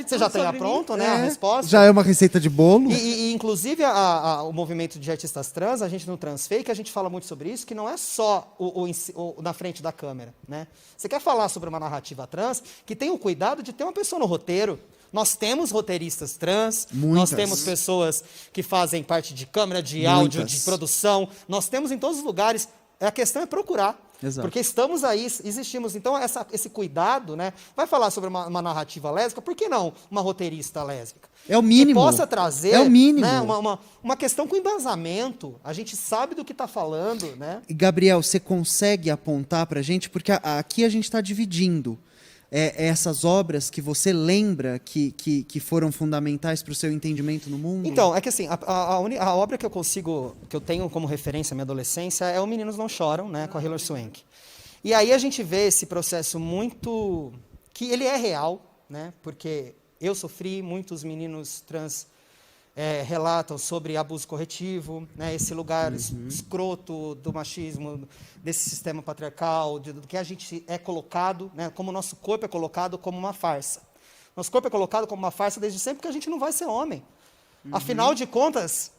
Você já tem pronto, né, a resposta? Já é uma receita de bolo? E inclusive, o movimento de artistas trans, a gente no Transfake, a gente fala muito sobre isso, que não é só o na frente da câmera, né? Você quer falar sobre uma narrativa trans que tem o cuidado de ter uma pessoa no roteiro. Nós temos roteiristas trans, nós temos pessoas que fazem parte de câmera, de áudio, de produção. Nós temos em todos os lugares. A questão é procurar. Exato. Porque estamos aí, existimos. Então, esse cuidado, né? Vai falar sobre uma narrativa lésbica, por que não uma roteirista lésbica? É o mínimo. Que possa trazer, é o mínimo. Né, uma questão com embasamento. A gente sabe do que está falando, né? E, Gabriel, você consegue apontar para a gente? Porque aqui a gente está dividindo essas obras que você lembra que foram fundamentais para o seu entendimento no mundo? Então, é que assim, a obra que eu tenho como referência na minha adolescência é o Meninos Não Choram, né, com a Hilary Swank. E aí a gente vê esse processo muito... que ele é real, né, porque eu sofri, muitos meninos trans relatam sobre abuso corretivo, né, esse lugar escroto do machismo, desse sistema patriarcal, do que a gente é colocado, né, como o nosso corpo é colocado como uma farsa. Nosso corpo é colocado como uma farsa desde sempre, porque a gente não vai ser homem. Afinal de contas,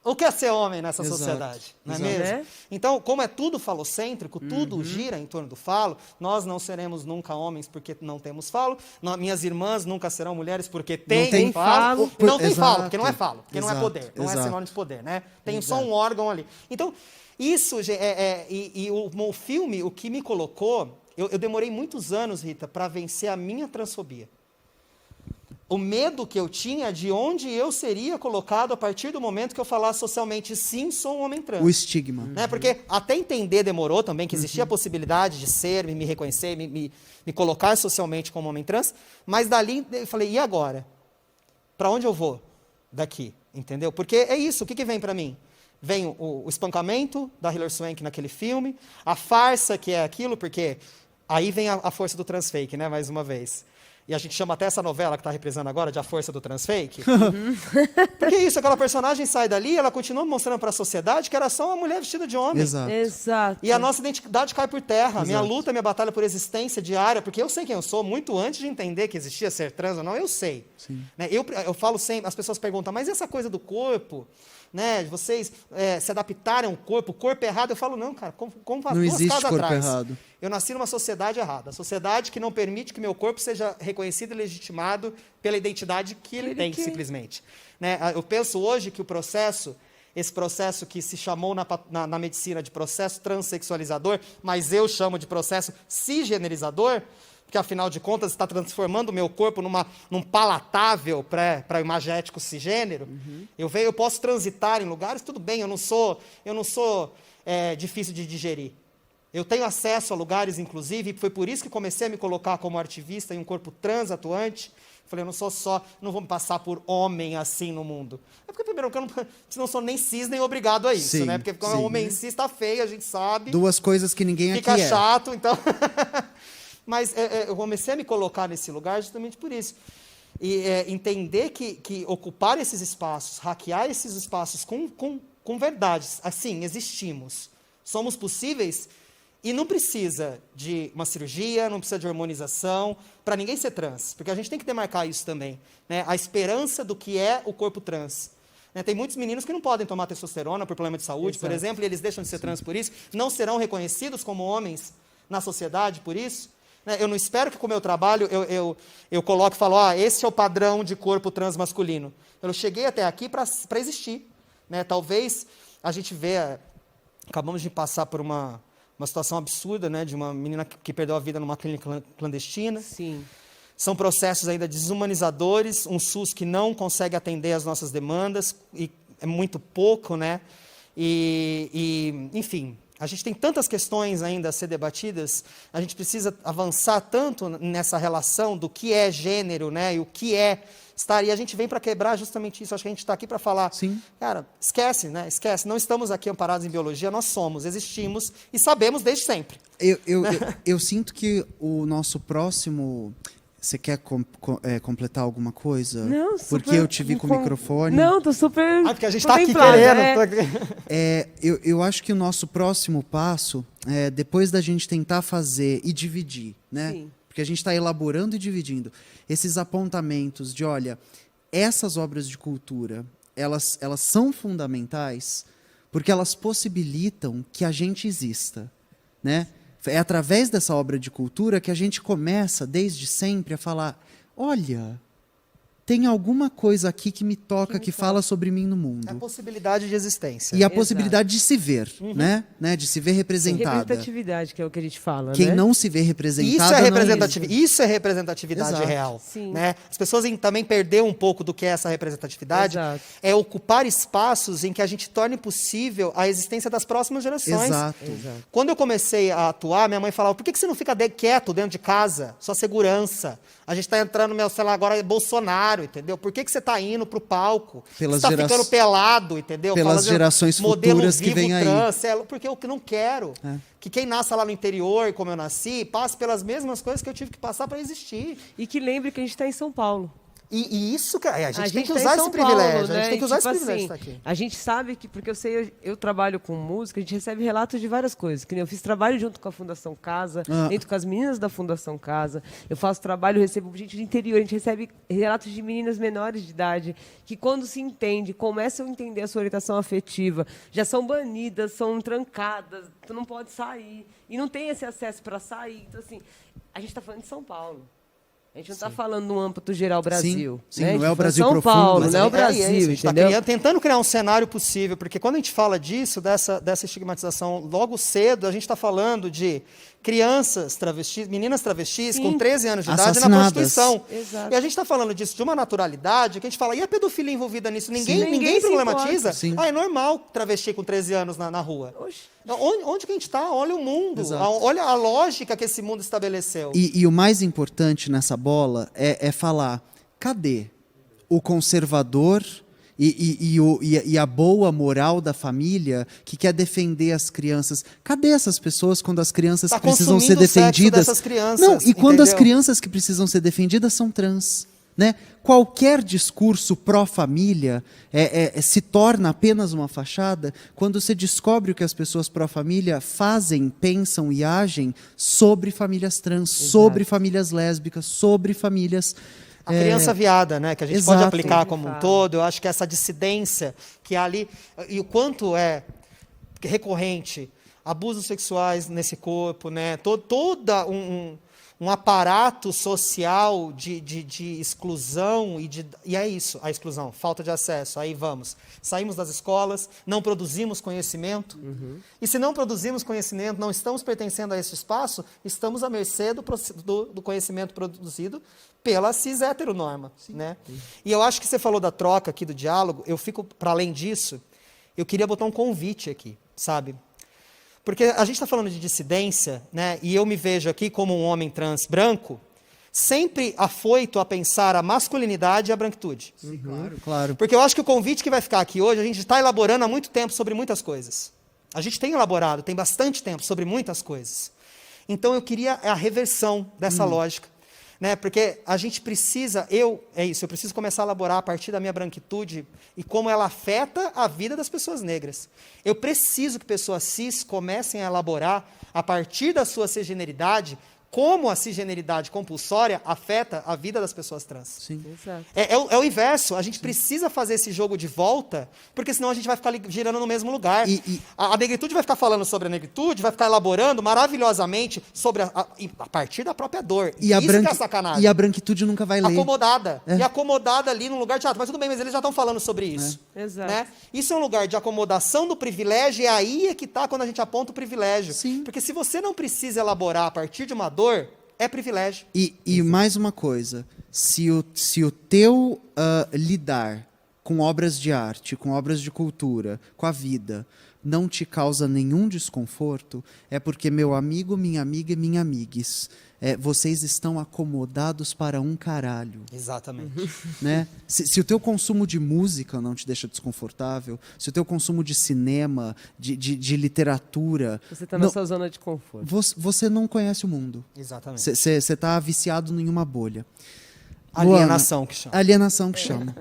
o que é ser homem nessa sociedade? Não é mesmo? Então, como é tudo falocêntrico, tudo gira em torno do falo, nós não seremos nunca homens porque não temos falo, minhas irmãs nunca serão mulheres porque têm falo. Não tem falo, porque não é falo, porque não é poder, não é sinônimo de poder, né? Tem só um órgão ali. Então, isso, o filme, o que me colocou, eu demorei muitos anos, Rita, para vencer a minha transfobia. O medo que eu tinha de onde eu seria colocado a partir do momento que eu falasse socialmente, sim, sou um homem trans. O estigma. Né? Porque até entender demorou também que existia a possibilidade de ser, me reconhecer, me colocar socialmente como homem trans, mas dali eu falei, e agora? Para onde eu vou daqui? Entendeu? Porque é isso, o que vem para mim? Vem o espancamento da Hilary Swank naquele filme, a farsa que é aquilo, porque aí vem a força do transfake, né, mais uma vez. E a gente chama até essa novela que está reprisando agora de A Força do Transfake. Porque isso, aquela personagem sai dali, ela continua mostrando para a sociedade que era só uma mulher vestida de homem. Exato. E a nossa identidade cai por terra. Minha luta, minha batalha por existência diária, porque eu sei quem eu sou, muito antes de entender que existia ser trans ou não, eu sei. Né? Eu falo sempre, as pessoas perguntam, mas essa coisa do corpo, né, de vocês se adaptarem ao corpo, o corpo é errado, eu falo, não, cara, como não existe corpo errado. Eu nasci numa sociedade errada, a sociedade que não permite que meu corpo seja reconhecido e legitimado pela identidade que ele tem, simplesmente. Né? Eu penso hoje que esse processo que se chamou na medicina de processo transexualizador, mas eu chamo de processo cisgenerizador, porque afinal de contas está transformando o meu corpo num palatável para o imagético cisgênero. Eu posso transitar em lugares, tudo bem, eu não sou difícil de digerir. Eu tenho acesso a lugares, inclusive, e foi por isso que comecei a me colocar como ativista em um corpo trans atuante. Falei, eu não vou me passar por homem assim no mundo. É porque, primeiro, eu não sou nem cis, nem obrigado a isso, Sim, né? Porque como é homem cis, está feio, a gente sabe. Duas coisas que ninguém Fica aqui é. chato, então... Mas eu comecei a me colocar nesse lugar justamente por isso. E entender que ocupar esses espaços, hackear esses espaços com verdades, assim, existimos, somos possíveis, e não precisa de uma cirurgia, não precisa de hormonização, para ninguém ser trans, porque a gente tem que demarcar isso também, né? A esperança do que é o corpo trans. Né? Tem muitos meninos que não podem tomar testosterona por problema de saúde, por exemplo, e eles deixam de ser trans por isso, não serão reconhecidos como homens na sociedade por isso. Né? Eu não espero que com o meu trabalho eu coloque e falo, esse é o padrão de corpo trans masculino. Eu cheguei até aqui para existir. Né? Talvez a gente acabamos de passar por uma situação absurda, né, de uma menina que perdeu a vida numa clínica clandestina. Sim. São processos ainda desumanizadores, um SUS que não consegue atender às nossas demandas, e é muito pouco, né? Enfim, a gente tem tantas questões ainda a ser debatidas, a gente precisa avançar tanto nessa relação do que é gênero, né, e o que é estar, e a gente vem para quebrar justamente isso. Acho que a gente está aqui para falar, cara, esquece, né? Esquece, não estamos aqui amparados em biologia, nós somos, existimos e sabemos desde sempre. Eu sinto que o nosso próximo... Você quer completar alguma coisa? Não, super... Porque eu te vi com o microfone. Não, tô super... Porque a gente está aqui querendo. Eu acho que o nosso próximo passo é, depois da gente tentar fazer e dividir, né? Sim. Porque a gente está elaborando e dividindo esses apontamentos de, olha, essas obras de cultura, elas são fundamentais porque elas possibilitam que a gente exista, né? É através dessa obra de cultura que a gente começa, desde sempre, a falar, olha, tem alguma coisa aqui que me toca, que fala sobre mim no mundo. É a possibilidade de existência. E a possibilidade de se ver, né? De se ver representada. Representatividade, que é o que a gente fala, Quem né? não se vê representada... Isso é representatividade Exato. real. Sim. Né? As pessoas também perderam um pouco do que é essa representatividade. Exato. É ocupar espaços em que a gente torne possível a existência das próximas gerações. Exato. Quando eu comecei a atuar, minha mãe falava, por que você não fica quieto dentro de casa? Sua segurança. A gente está entrando, sei lá, agora é Bolsonaro, entendeu? Por que você está indo para o palco? Você está ficando pelado, entendeu? Pelas gerações futuras que vêm aí. Porque eu não quero que quem nasça lá no interior, como eu nasci, passe pelas mesmas coisas que eu tive que passar para existir. E que lembre que a gente está em São Paulo. E isso, cara, a gente tem que tá usar em São esse privilégio. Paulo, A gente tem que usar esse privilégio de estar assim, aqui. A gente sabe que, porque eu trabalho com música, a gente recebe relatos de várias coisas. Que nem eu fiz trabalho junto com a Fundação Casa, junto com as meninas da Fundação Casa. Eu faço trabalho, recebo gente do interior, a gente recebe relatos de meninas menores de idade, que quando se entende, começam a entender a sua orientação afetiva, já são banidas, são trancadas, tu não pode sair. E não tem esse acesso para sair. Então, assim, a gente está falando de São Paulo. A gente não está falando no âmbito geral Brasil. Sim, né? não é o Brasil São profundo. Paulo, Mas não é o Brasil, a gente está entendeu? tentando criar um cenário possível, porque quando a gente fala disso, dessa estigmatização, logo cedo a gente está falando de crianças travestis, meninas travestis com 13 anos de idade na prostituição. Exato. E a gente está falando disso de uma naturalidade que a gente fala, e a pedofilia envolvida nisso? Ninguém se problematiza. É normal travesti com 13 anos na rua. Oxe. Onde que a gente está? Olha o mundo. Olha a lógica que esse mundo estabeleceu. E o mais importante nessa bola é falar, cadê o conservador e a boa moral da família que quer defender as crianças? Cadê essas pessoas quando as crianças precisam ser defendidas? Dessas crianças, não, e quando as entendeu? crianças que precisam ser defendidas são trans. Né? Qualquer discurso pró-família se torna apenas uma fachada quando você descobre o que as pessoas pró-família fazem, pensam e agem sobre famílias trans, sobre famílias lésbicas, sobre famílias... A criança viada, né, que a gente Exato. pode aplicar como um todo, eu acho que essa dissidência que há ali, e o quanto é recorrente, abusos sexuais nesse corpo, né, toda um aparato social de exclusão e é isso, a exclusão, falta de acesso. Aí vamos, saímos das escolas, não produzimos conhecimento, e se não produzimos conhecimento, não estamos pertencendo a esse espaço, estamos à mercê do conhecimento produzido pela cis heteronorma, né? E eu acho que você falou da troca aqui, do diálogo, eu fico, para além disso, eu queria botar um convite aqui, sabe? Porque a gente está falando de dissidência, né? E eu me vejo aqui como um homem trans branco, sempre afoito a pensar a masculinidade e a branquitude. Claro, claro. Porque eu acho que o convite que vai ficar aqui hoje, a gente está elaborando há muito tempo sobre muitas coisas. A gente tem elaborado, tem bastante tempo sobre muitas coisas. Então eu queria a reversão dessa lógica. Né? Porque a gente precisa, eu preciso começar a elaborar a partir da minha branquitude e como ela afeta a vida das pessoas negras. Eu preciso que pessoas cis comecem a elaborar, a partir da sua cisgeneridade, como a cisgeneridade compulsória afeta a vida das pessoas trans. Sim. Exato. É o inverso, a gente precisa fazer esse jogo de volta, porque senão a gente vai ficar girando no mesmo lugar. A negritude vai ficar falando sobre a negritude, vai ficar elaborando maravilhosamente sobre a partir da própria dor. E a, isso que é sacanagem. e a branquitude nunca vai ler. Acomodada. E acomodada ali num lugar de... mas tudo bem, mas eles já estão falando sobre isso. Exato. Né? Isso é um lugar de acomodação do privilégio, e aí é que está quando a gente aponta o privilégio. Sim. Porque se você não precisa elaborar a partir de uma dor, é privilégio. E mais uma coisa, se o teu lidar com obras de arte, com obras de cultura, com a vida, não te causa nenhum desconforto, é porque meu amigo, minha amiga e minha amigues, vocês estão acomodados para um caralho. Exatamente. Né? Se o teu consumo de música não te deixa desconfortável, se o teu consumo de cinema, de literatura... Você está na sua zona de conforto. Você não conhece o mundo. Exatamente. Você está viciado em uma bolha. Alienação que chama. Alienação que chama.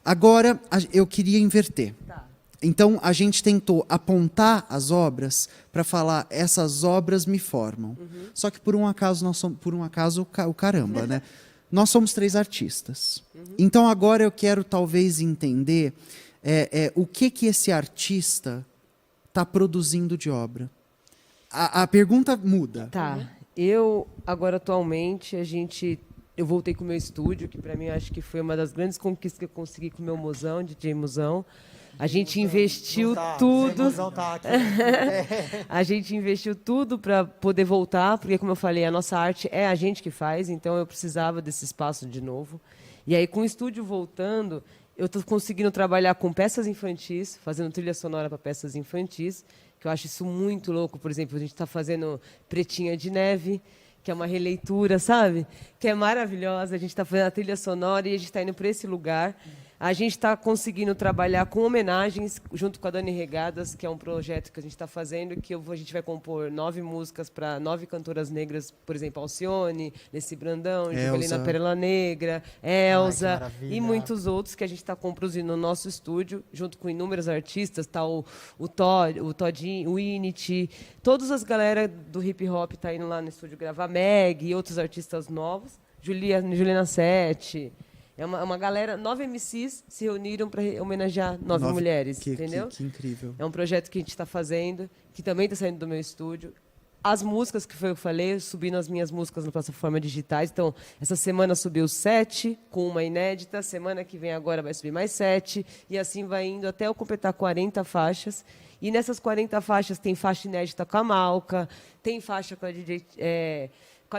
Agora, eu queria inverter. Tá. Então, a gente tentou apontar as obras para falar, essas obras me formam. Só que, por um acaso, o caramba, né? Nós somos 3 artistas. Então, agora eu quero, talvez, entender o que esse artista está produzindo de obra. A pergunta muda. Tá. Eu, agora, atualmente, eu voltei com o meu estúdio, que para mim acho que foi uma das grandes conquistas que eu consegui com o meu mozão, DJ Mozão. A gente investiu tudo. A gente investiu tudo para poder voltar, porque, como eu falei, a nossa arte é a gente que faz, então eu precisava desse espaço de novo. E aí, com o estúdio voltando, eu estou conseguindo trabalhar com peças infantis, fazendo trilha sonora para peças infantis, que eu acho isso muito louco. Por exemplo, a gente está fazendo Pretinha de Neve, que é uma releitura, sabe? Que é maravilhosa. A gente está fazendo a trilha sonora e a gente está indo para esse lugar. A gente está conseguindo trabalhar com homenagens, junto com a Dani Regadas, que é um projeto que a gente está fazendo, que a gente vai compor 9 músicas para 9 cantoras negras, por exemplo, Alcione, Nessi Brandão, Juvelina Perla Negra, Elza, e muitos outros que a gente está produzindo no nosso estúdio, junto com inúmeros artistas, tá o Todinho, o Inity, todas as galera do hip hop tá indo lá no estúdio gravar, Meg e outros artistas novos, Juliana Sete. É uma galera, 9 MCs se reuniram para homenagear 9 mulheres, entendeu? Que incrível. É um projeto que a gente está fazendo, que também está saindo do meu estúdio. As músicas que foi eu falei, eu subi nas minhas músicas na plataforma digitais. Então, essa semana subiu 7, com uma inédita. Semana que vem agora vai subir mais 7. E assim vai indo até eu completar 40 faixas. E nessas 40 faixas tem faixa inédita com a Malca, tem faixa com a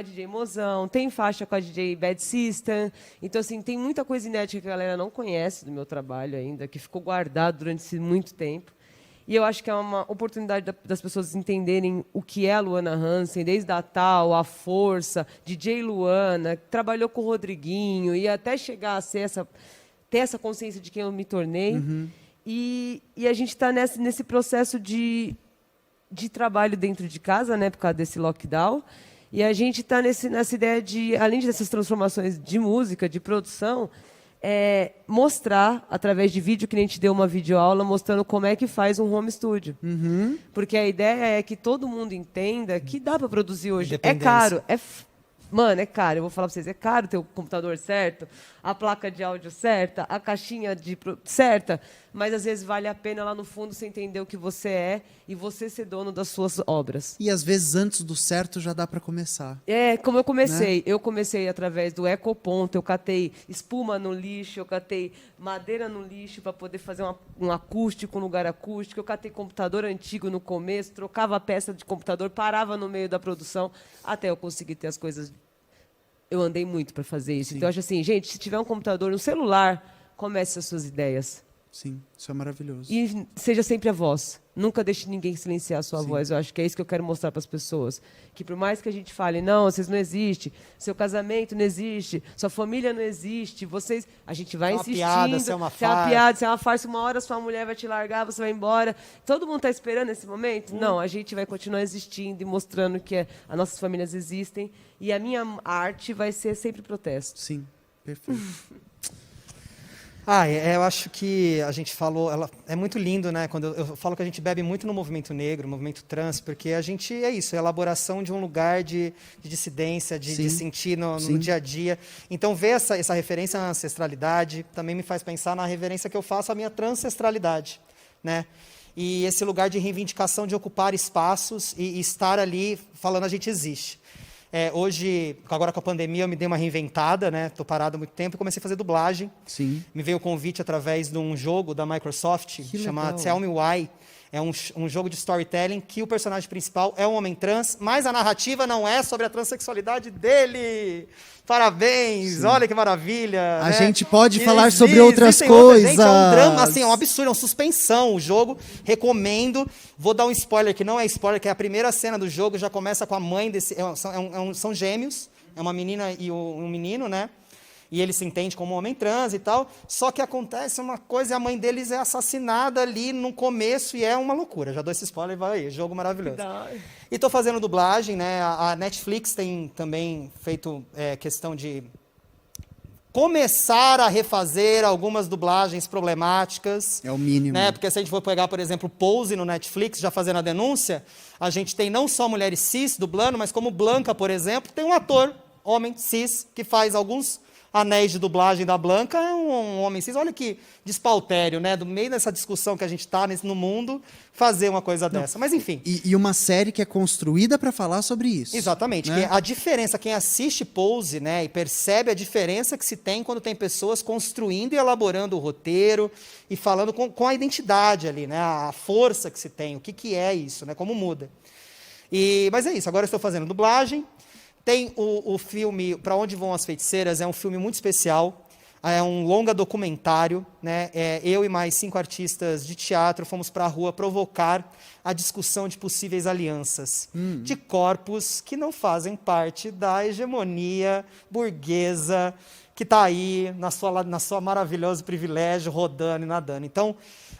DJ Mozão, tem faixa com a DJ Bad System. Então, assim, tem muita coisa inédita que a galera não conhece do meu trabalho ainda, que ficou guardado durante muito tempo. E eu acho que é uma oportunidade das pessoas entenderem o que é a Luana Hansen, desde a Tal, a Força, DJ Luana, que trabalhou com o Rodriguinho, e até chegar a ser ter essa consciência de quem eu me tornei. E a gente está nesse processo de trabalho dentro de casa, né, por causa desse lockdown. E a gente está nessa ideia de, além dessas transformações de música, de produção, mostrar, através de vídeo, que a gente deu uma videoaula, mostrando como é que faz um home studio. Porque a ideia é que todo mundo entenda que dá para produzir hoje. É caro, Mano, é caro. Eu vou falar pra vocês, é caro ter o computador certo, a placa de áudio certa, a caixinha certa, mas às vezes vale a pena lá no fundo você entender o que você é e você ser dono das suas obras. E às vezes antes do certo já dá para começar. É, como eu comecei. Né? Eu comecei através do ecoponto, eu catei espuma no lixo, eu catei madeira no lixo para poder fazer um acústico, um lugar acústico, eu catei computador antigo no começo, trocava a peça de computador, parava no meio da produção, até eu conseguir ter as coisas. Eu andei muito para fazer isso. Sim. Então, eu acho assim, gente, se tiver um computador, um celular, comece as suas ideias. Sim, isso é maravilhoso. E seja sempre a voz. Nunca deixe ninguém silenciar a sua Sim. voz. Eu acho que é isso que eu quero mostrar para as pessoas. Que por mais que a gente fale, não, vocês não existem, seu casamento não existe, sua família não existe, vocês... A gente vai Isso é uma insistindo. piada, isso é uma Se é uma farsa. piada, se é uma farsa, uma hora sua mulher vai te largar, você vai embora. Todo mundo está esperando esse momento? Não, a gente vai continuar existindo e mostrando que as nossas famílias existem. E a minha arte vai ser sempre protesto. Sim, perfeito. Eu acho que a gente falou, é muito lindo, né? Quando eu falo que a gente bebe muito no movimento negro, no movimento trans, porque a gente é isso, é a elaboração de um lugar de dissidência, de sentir no dia a dia. Então, ver essa referência à ancestralidade também me faz pensar na reverência que eu faço à minha transancestralidade, né? E esse lugar de reivindicação, de ocupar espaços e estar ali falando a gente existe. Hoje, agora com a pandemia, eu me dei uma reinventada, né? Estou parado há muito tempo e comecei a fazer dublagem. Sim. Me veio o convite através de um jogo da Microsoft, chamado Tell Me Why. É um jogo de storytelling que o personagem principal é um homem trans, mas a narrativa não é sobre a transexualidade dele. Parabéns! Sim. Olha que maravilha! A né? gente pode falar sobre outras coisas. Gente, é um drama, assim, é um absurdo, é uma suspensão. O jogo, recomendo. Vou dar um spoiler, que não é spoiler, que é a primeira cena do jogo, já começa com a mãe desse... São gêmeos, é uma menina e um menino, né? E ele se entende como um homem trans e tal, só que acontece uma coisa, e a mãe deles é assassinada ali no começo, e é uma loucura. Já dou esse spoiler, vai aí, jogo maravilhoso. E estou fazendo dublagem, né? A Netflix tem também feito questão de começar a refazer algumas dublagens problemáticas. É o mínimo. Né? Porque se a gente for pegar, por exemplo, Pose no Netflix, já fazendo a denúncia, a gente tem não só mulheres cis dublando, mas como Blanca, por exemplo, tem um ator, homem cis, que faz alguns anéis de dublagem da Blanca, é um homem cis. Olha que despautério, né? Do meio dessa discussão que a gente está no mundo, fazer uma coisa dessa. Mas, enfim. E uma série que é construída para falar sobre isso. Exatamente. Né? Que a diferença, quem assiste Pose, né, e percebe a diferença que se tem quando tem pessoas construindo e elaborando o roteiro e falando com a identidade ali, né? A força que se tem, o que é isso, né? Como muda. Mas é isso, agora eu estou fazendo dublagem. Tem o filme Pra Onde Vão as Feiticeiras, é um filme muito especial, é um longa documentário, né? Eu e mais 5 artistas de teatro fomos para a rua provocar a discussão de possíveis alianças de corpos que não fazem parte da hegemonia burguesa que está aí na sua maravilhoso privilégio, rodando e nadando. Então,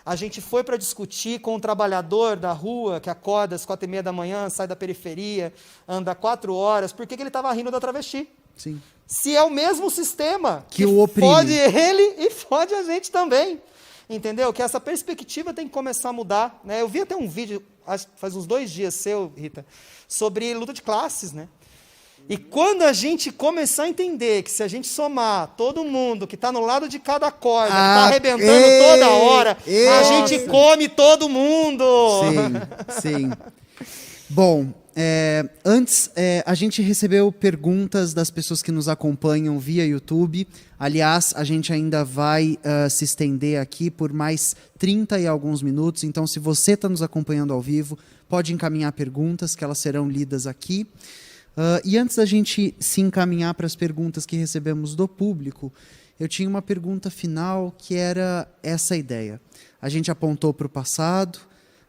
a gente foi para discutir com um trabalhador da rua que acorda às 4h30 da manhã, sai da periferia, anda 4 horas, por que ele estava rindo da travesti? Sim. Se é o mesmo sistema que o oprime. Fode ele e fode a gente também. Entendeu? Que essa perspectiva tem que começar a mudar. Né? Eu vi até um vídeo, faz uns 2 dias seu, Rita, sobre luta de classes, né? E quando a gente começar a entender que se a gente somar todo mundo que está no lado de cada corda, que está arrebentando toda hora, a gente come todo mundo. Sim. Bom, antes, a gente recebeu perguntas das pessoas que nos acompanham via YouTube. Aliás, a gente ainda vai se estender aqui por mais 30 e alguns minutos. Então, se você está nos acompanhando ao vivo, pode encaminhar perguntas, que elas serão lidas aqui. E antes da gente se encaminhar para as perguntas que recebemos do público, eu tinha uma pergunta final que era essa ideia. A gente apontou para o passado,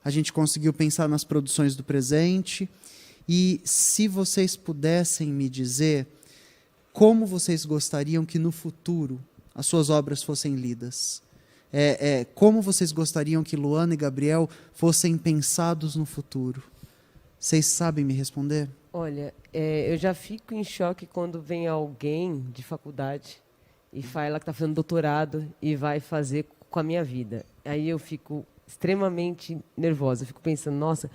a gente conseguiu pensar nas produções do presente, e se vocês pudessem me dizer como vocês gostariam que no futuro as suas obras fossem lidas, como vocês gostariam que Luana e Gabriel fossem pensados no futuro, vocês sabem me responder? Olha, eu já fico em choque quando vem alguém de faculdade e fala que está fazendo doutorado e vai fazer com a minha vida. Aí eu fico extremamente nervosa, eu fico pensando, nossa,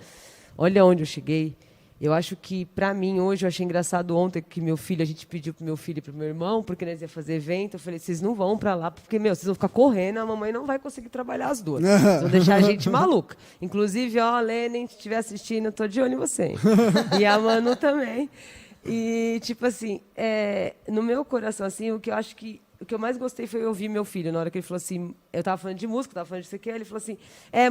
olha onde eu cheguei. Eu acho que, para mim, hoje, eu achei engraçado ontem que a gente pediu pro meu filho e pro meu irmão, porque nós ia fazer evento. Eu falei, vocês não vão para lá, porque, vocês vão ficar correndo, a mamãe não vai conseguir trabalhar as duas. Vocês vão deixar a gente maluca. Inclusive, Lênin, se estiver assistindo, eu tô de olho em você. Hein? E a Manu também. E, tipo assim, no meu coração, assim, o que eu mais gostei foi ouvir meu filho, na hora que ele falou assim, eu estava falando de música, estava falando de isso aqui, ele falou assim,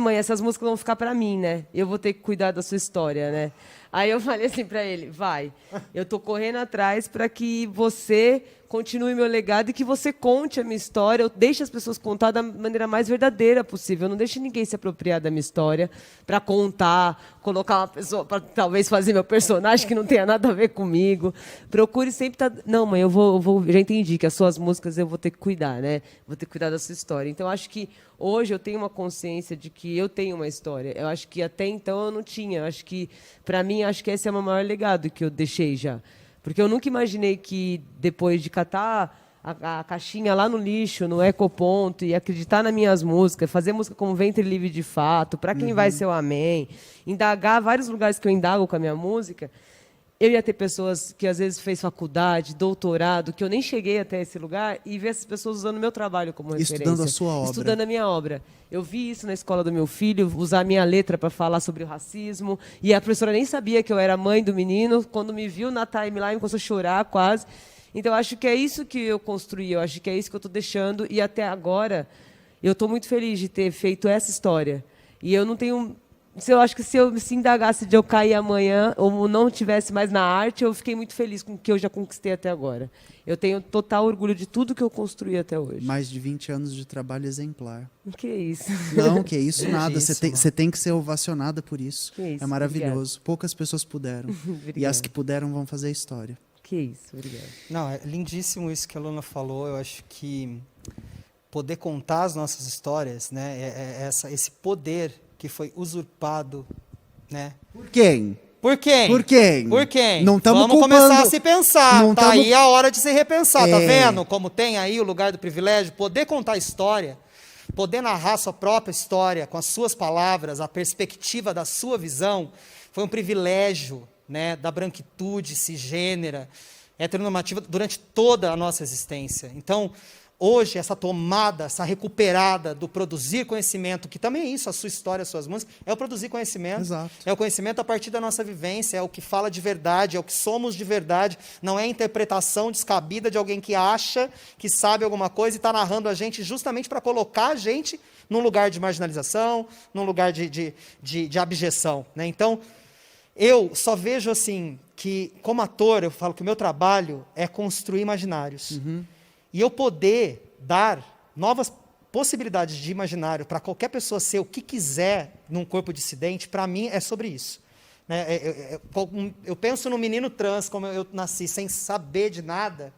mãe, essas músicas vão ficar para mim, né? Eu vou ter que cuidar da sua história, né? Aí eu falei assim para ele, vai, eu estou correndo atrás para que você continue meu legado e que você conte a minha história, eu deixe as pessoas contar da maneira mais verdadeira possível, eu não deixe ninguém se apropriar da minha história para contar, colocar uma pessoa para talvez fazer meu personagem que não tenha nada a ver comigo. Procure sempre estar... Não, mãe, eu vou... Já entendi que as suas músicas eu vou ter que cuidar, né? Vou ter que cuidar da sua história. Então, acho que hoje eu tenho uma consciência de que eu tenho uma história. Eu acho que até então eu não tinha. Eu acho que, para mim, acho que esse é o meu maior legado que eu deixei já. Porque eu nunca imaginei que, depois de catar a caixinha lá no lixo, no ecoponto, e acreditar nas minhas músicas, fazer música como Ventre Livre de Fato, Para Quem Vai Ser o Amém, indagar vários lugares que eu indago com a minha música, eu ia ter pessoas que às vezes fez faculdade, doutorado, que eu nem cheguei até esse lugar, e ver essas pessoas usando o meu trabalho como referência. Estudando a sua obra. Estudando a minha obra. Eu vi isso na escola do meu filho, usar a minha letra para falar sobre o racismo, e a professora nem sabia que eu era mãe do menino, quando me viu na timeline, começou a chorar quase. Então, eu acho que é isso que eu construí, eu acho que é isso que eu estou deixando, e até agora eu estou muito feliz de ter feito essa história. E eu não tenho... Eu acho que se eu se indagasse de eu cair amanhã ou não tivesse mais na arte, eu fiquei muito feliz com o que eu já conquistei até agora. Eu tenho total orgulho de tudo que eu construí até hoje. Mais de 20 anos de trabalho exemplar. Que isso. Não, que isso nada. Você tem que ser ovacionada por isso. Que isso, é maravilhoso. obrigada. Poucas pessoas puderam. E as que puderam vão fazer a história. Que isso, obrigada. Não, é lindíssimo isso que a Luna falou. Eu acho que poder contar as nossas histórias, né, esse poder que foi usurpado, né? Por quem? Por quem? Por quem? Por quem? Não Vamos culpando... começar a se pensar. Não tá aí a hora de se repensar, tá vendo? Como tem aí o lugar do privilégio, poder contar a história, poder narrar sua própria história com as suas palavras, a perspectiva da sua visão, foi um privilégio, né, da branquitude cisgênera, heteronormativa durante toda a nossa existência. Então, hoje, essa tomada, essa recuperada do produzir conhecimento, que também é isso, a sua história, as suas músicas, é o produzir conhecimento. Exato. É o conhecimento a partir da nossa vivência, é o que fala de verdade, é o que somos de verdade, não é a interpretação descabida de alguém que acha que sabe alguma coisa e está narrando a gente justamente para colocar a gente num lugar de marginalização, num lugar de abjeção, né? Então, eu só vejo assim, que como ator, eu falo que o meu trabalho é construir imaginários. E eu poder dar novas possibilidades de imaginário para qualquer pessoa ser o que quiser num corpo dissidente, para mim é sobre isso. Né? Eu penso no menino trans, como eu nasci sem saber de nada,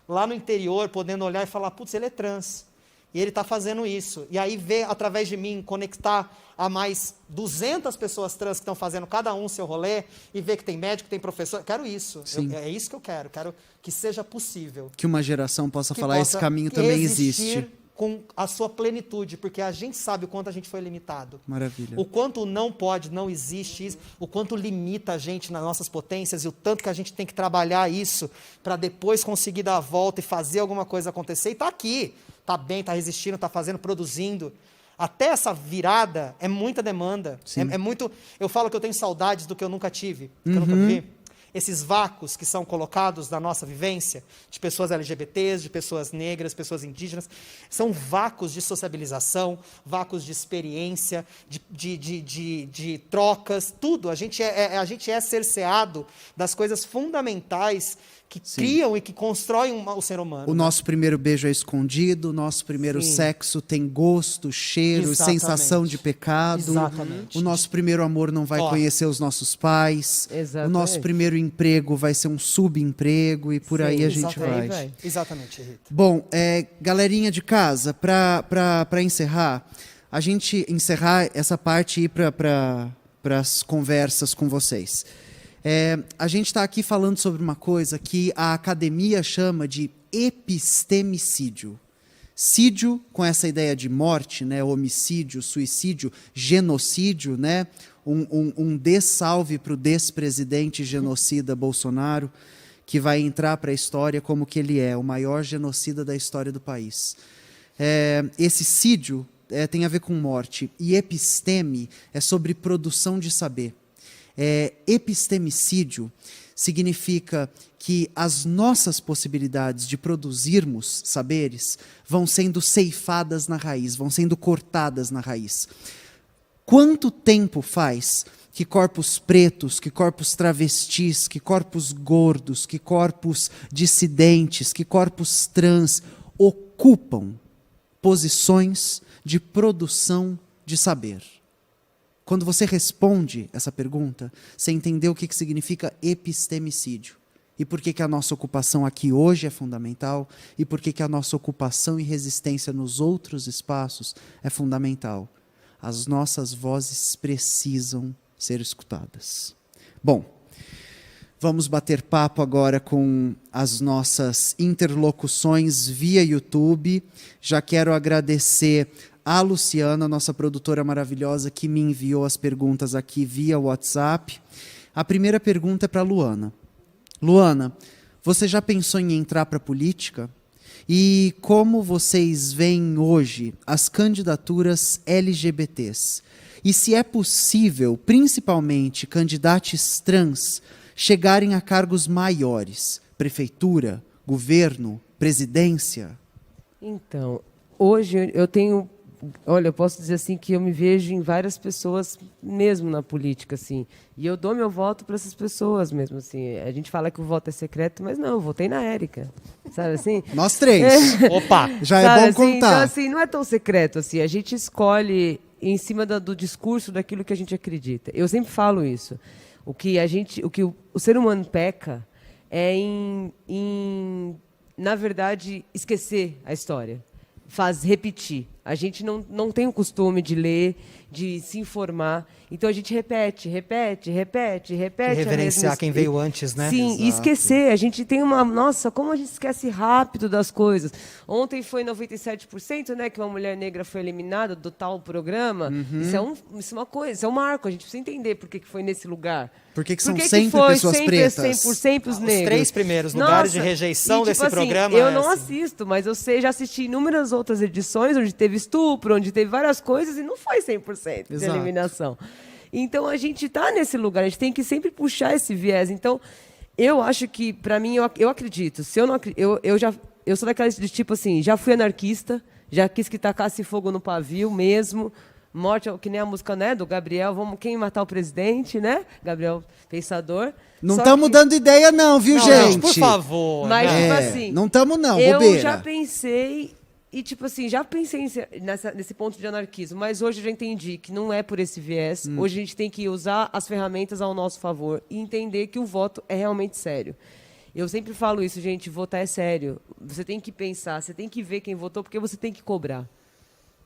lá no interior, podendo olhar e falar, putz, ele é trans. E ele está fazendo isso. E aí ver, através de mim, conectar a mais 200 pessoas trans que estão fazendo cada um seu rolê, e ver que tem médico, tem professor. Quero isso. É isso que eu quero. Quero que seja possível. Que uma geração possa Que falar, esse caminho também existir existe. Com a sua plenitude, porque a gente sabe o quanto a gente foi limitado. Maravilha. O quanto não pode, não existe, o quanto limita a gente nas nossas potências e o tanto que a gente tem que trabalhar isso para depois conseguir dar a volta e fazer alguma coisa acontecer. E está aqui, está bem, está resistindo, está fazendo, produzindo. Até essa virada é muita demanda. É muito. Eu falo que eu tenho saudades do que eu nunca tive, que eu nunca vivi. Esses vácuos que são colocados na nossa vivência, de pessoas LGBTs, de pessoas negras, pessoas indígenas, são vácuos de sociabilização, vácuos de experiência, de trocas, tudo. A gente é cerceado das coisas fundamentais que criam e que constroem o ser humano. O nosso primeiro beijo é escondido, o nosso primeiro sexo tem gosto, cheiro, Exatamente. Sensação de pecado. Exatamente. O nosso primeiro amor não vai conhecer os nossos pais. Exatamente. O nosso primeiro emprego vai ser um subemprego e por aí a gente vai. Exatamente, Rita. Bom, galerinha de casa, para encerrar, a gente encerrar essa parte e ir para as conversas com vocês. A gente está aqui falando sobre uma coisa que a academia chama de epistemicídio. Sídio, com essa ideia de morte, né? Homicídio, suicídio, genocídio, né? Um dessalve para o despresidente genocida Bolsonaro, que vai entrar para a história como que ele é, o maior genocida da história do país. Esse sídio tem a ver com morte. E episteme é sobre produção de saber. Epistemicídio significa que as nossas possibilidades de produzirmos saberes vão sendo ceifadas na raiz, vão sendo cortadas na raiz. Quanto tempo faz que corpos pretos, que corpos travestis, que corpos gordos, que corpos dissidentes, que corpos trans ocupam posições de produção de saber? Quando você responde essa pergunta, você entendeu o que significa epistemicídio. E por que a nossa ocupação aqui hoje é fundamental, e por que a nossa ocupação e resistência nos outros espaços é fundamental. As nossas vozes precisam ser escutadas. Bom, vamos bater papo agora com as nossas interlocuções via YouTube. Já quero agradecer a Luciana, nossa produtora maravilhosa, que me enviou as perguntas aqui via WhatsApp. A primeira pergunta é para a Luana. Luana, você já pensou em entrar para a política? E como vocês veem hoje as candidaturas LGBTs? E se é possível, principalmente candidatos trans, chegarem a cargos maiores? Prefeitura, governo, presidência? Então, hoje eu tenho... Olha, eu posso dizer assim que eu me vejo em várias pessoas mesmo na política, assim. E eu dou meu voto para essas pessoas mesmo, assim. A gente fala que o voto é secreto, mas não, eu votei na Érica. Sabe assim? Nós três. Opa! Já Sabe, é bom assim, contar. Então, assim, não é tão secreto, assim. A gente escolhe em cima do discurso daquilo que a gente acredita. Eu sempre falo isso. O que o ser humano peca é na verdade, esquecer a história. Repetir. A gente não tem o costume de ler, de se informar. Então a gente repete. Reverenciar quem veio antes, né? Sim, Exato. e esquecer. A gente tem uma... Nossa, como a gente esquece rápido das coisas. Ontem foi 97%, né, que uma mulher negra foi eliminada do tal programa. Isso é uma coisa, isso é um marco. A gente precisa entender por que foi nesse lugar. Por que são que sempre foi pessoas pretas? sempre os negros? Os 3 primeiros lugares de Nossa, rejeição e, desse assim, programa. Eu não assisto, mas eu já assisti inúmeras outras edições onde teve estupro, onde teve várias coisas e não foi 100% de Exato. eliminação. Então a gente está nesse lugar, a gente tem que sempre puxar esse viés. Então eu acho que, para mim, eu acredito. Se eu não eu sou daquelas de tipo assim, já fui anarquista, já quis que tacasse fogo no pavio mesmo. Morte, que nem a música, né, do Gabriel, quem matar o presidente, né? Gabriel Pensador. Não Só estamos que- dando ideia não, viu, Não, gente? por favor. Mas, não. tipo É, assim, não estamos não, eu bobeira. já pensei, e tipo assim, nesse ponto de anarquismo, mas hoje eu já entendi que não é por esse viés. Hoje a gente tem que usar as ferramentas ao nosso favor e entender que o voto é realmente sério. Eu sempre falo isso, gente, votar é sério. Você tem que pensar, você tem que ver quem votou, porque você tem que cobrar.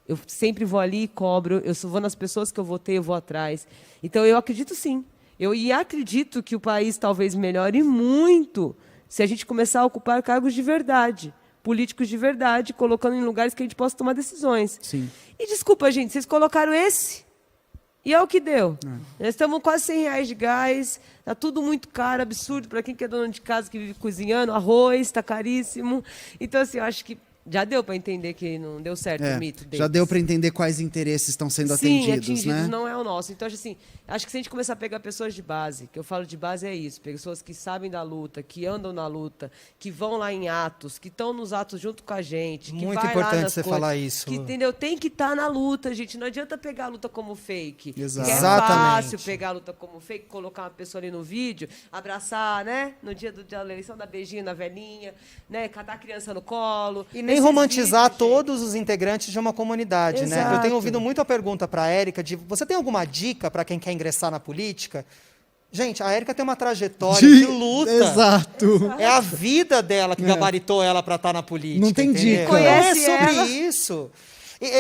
Eu sempre vou ali e cobro, vou nas pessoas que eu votei, eu vou atrás. Então, eu acredito sim. E acredito que o país talvez melhore muito se a gente começar a ocupar cargos de verdade, políticos de verdade, colocando em lugares que a gente possa tomar decisões. Sim. E desculpa, gente, vocês colocaram esse e é o que deu. Nós estamos quase R$100 de gás, está tudo muito caro, absurdo para quem que é dono de casa que vive cozinhando, arroz está caríssimo. Então, assim, eu acho que já deu para entender que não deu certo o mito deles. Já deu para entender quais interesses estão sendo Sim, atendidos, né? não é o nosso. Então, assim, acho que se a gente começar a pegar pessoas de base, que eu falo de base é isso, pessoas que sabem da luta, que andam na luta, que vão lá em atos, que estão nos atos junto com a gente, que Muito vai importante lá nas você coisas, falar isso. que, entendeu? Tem que estar na luta, gente. Não adianta pegar a luta como fake. Exato. Que é Exatamente. fácil pegar a luta como fake, colocar uma pessoa ali no vídeo, abraçar, né? No dia da eleição, dar beijinho na velhinha, né? Catar a criança no colo. E nem Esses romantizar vídeos, gente. todos os integrantes de uma comunidade, né? Eu Exato. tenho ouvido muito a pergunta para a Érica de você tem alguma dica para quem quer ingressar na política? Gente, a Érica tem uma trajetória de luta. Exato. É a vida dela que gabaritou ela para estar na política. Não tem entendeu? dica. Não é Conhece sobre ela. isso.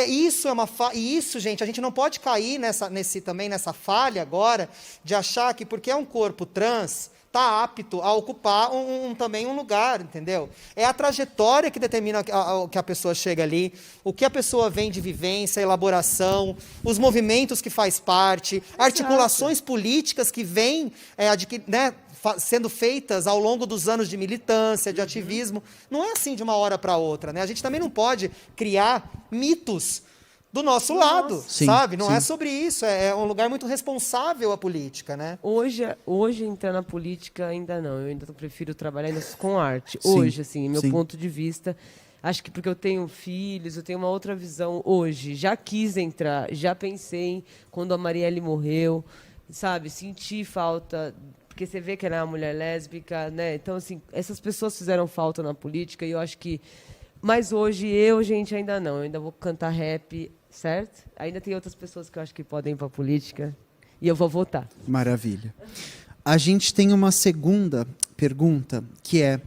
Isso é uma e isso, gente, a gente não pode cair nessa falha agora de achar que porque é um corpo trans está apto a ocupar também um lugar, entendeu? É a trajetória que determina que a pessoa chega ali, o que a pessoa vem de vivência, elaboração, os movimentos que faz parte, articulações políticas que vêm sendo feitas ao longo dos anos de militância, de ativismo. Não é assim de uma hora para outra, né? A gente também não pode criar mitos do nosso lado, Sim, sabe? Não sim. é sobre isso, é um lugar muito responsável a política, né? Hoje entrar na política ainda não. Eu ainda prefiro trabalhar ainda com arte. Sim, Hoje, assim, meu sim. ponto de vista. Acho que porque eu tenho filhos, eu tenho uma outra visão hoje. Já quis entrar, já pensei quando a Marielle morreu, sabe? Senti falta, porque você vê que ela é uma mulher lésbica, né? Então, assim, essas pessoas fizeram falta na política e eu acho que... Mas hoje gente, ainda não. Eu ainda vou cantar rap, certo? Ainda tem outras pessoas que eu acho que podem ir para a política e eu vou votar. Maravilha. A gente tem uma segunda pergunta, que é: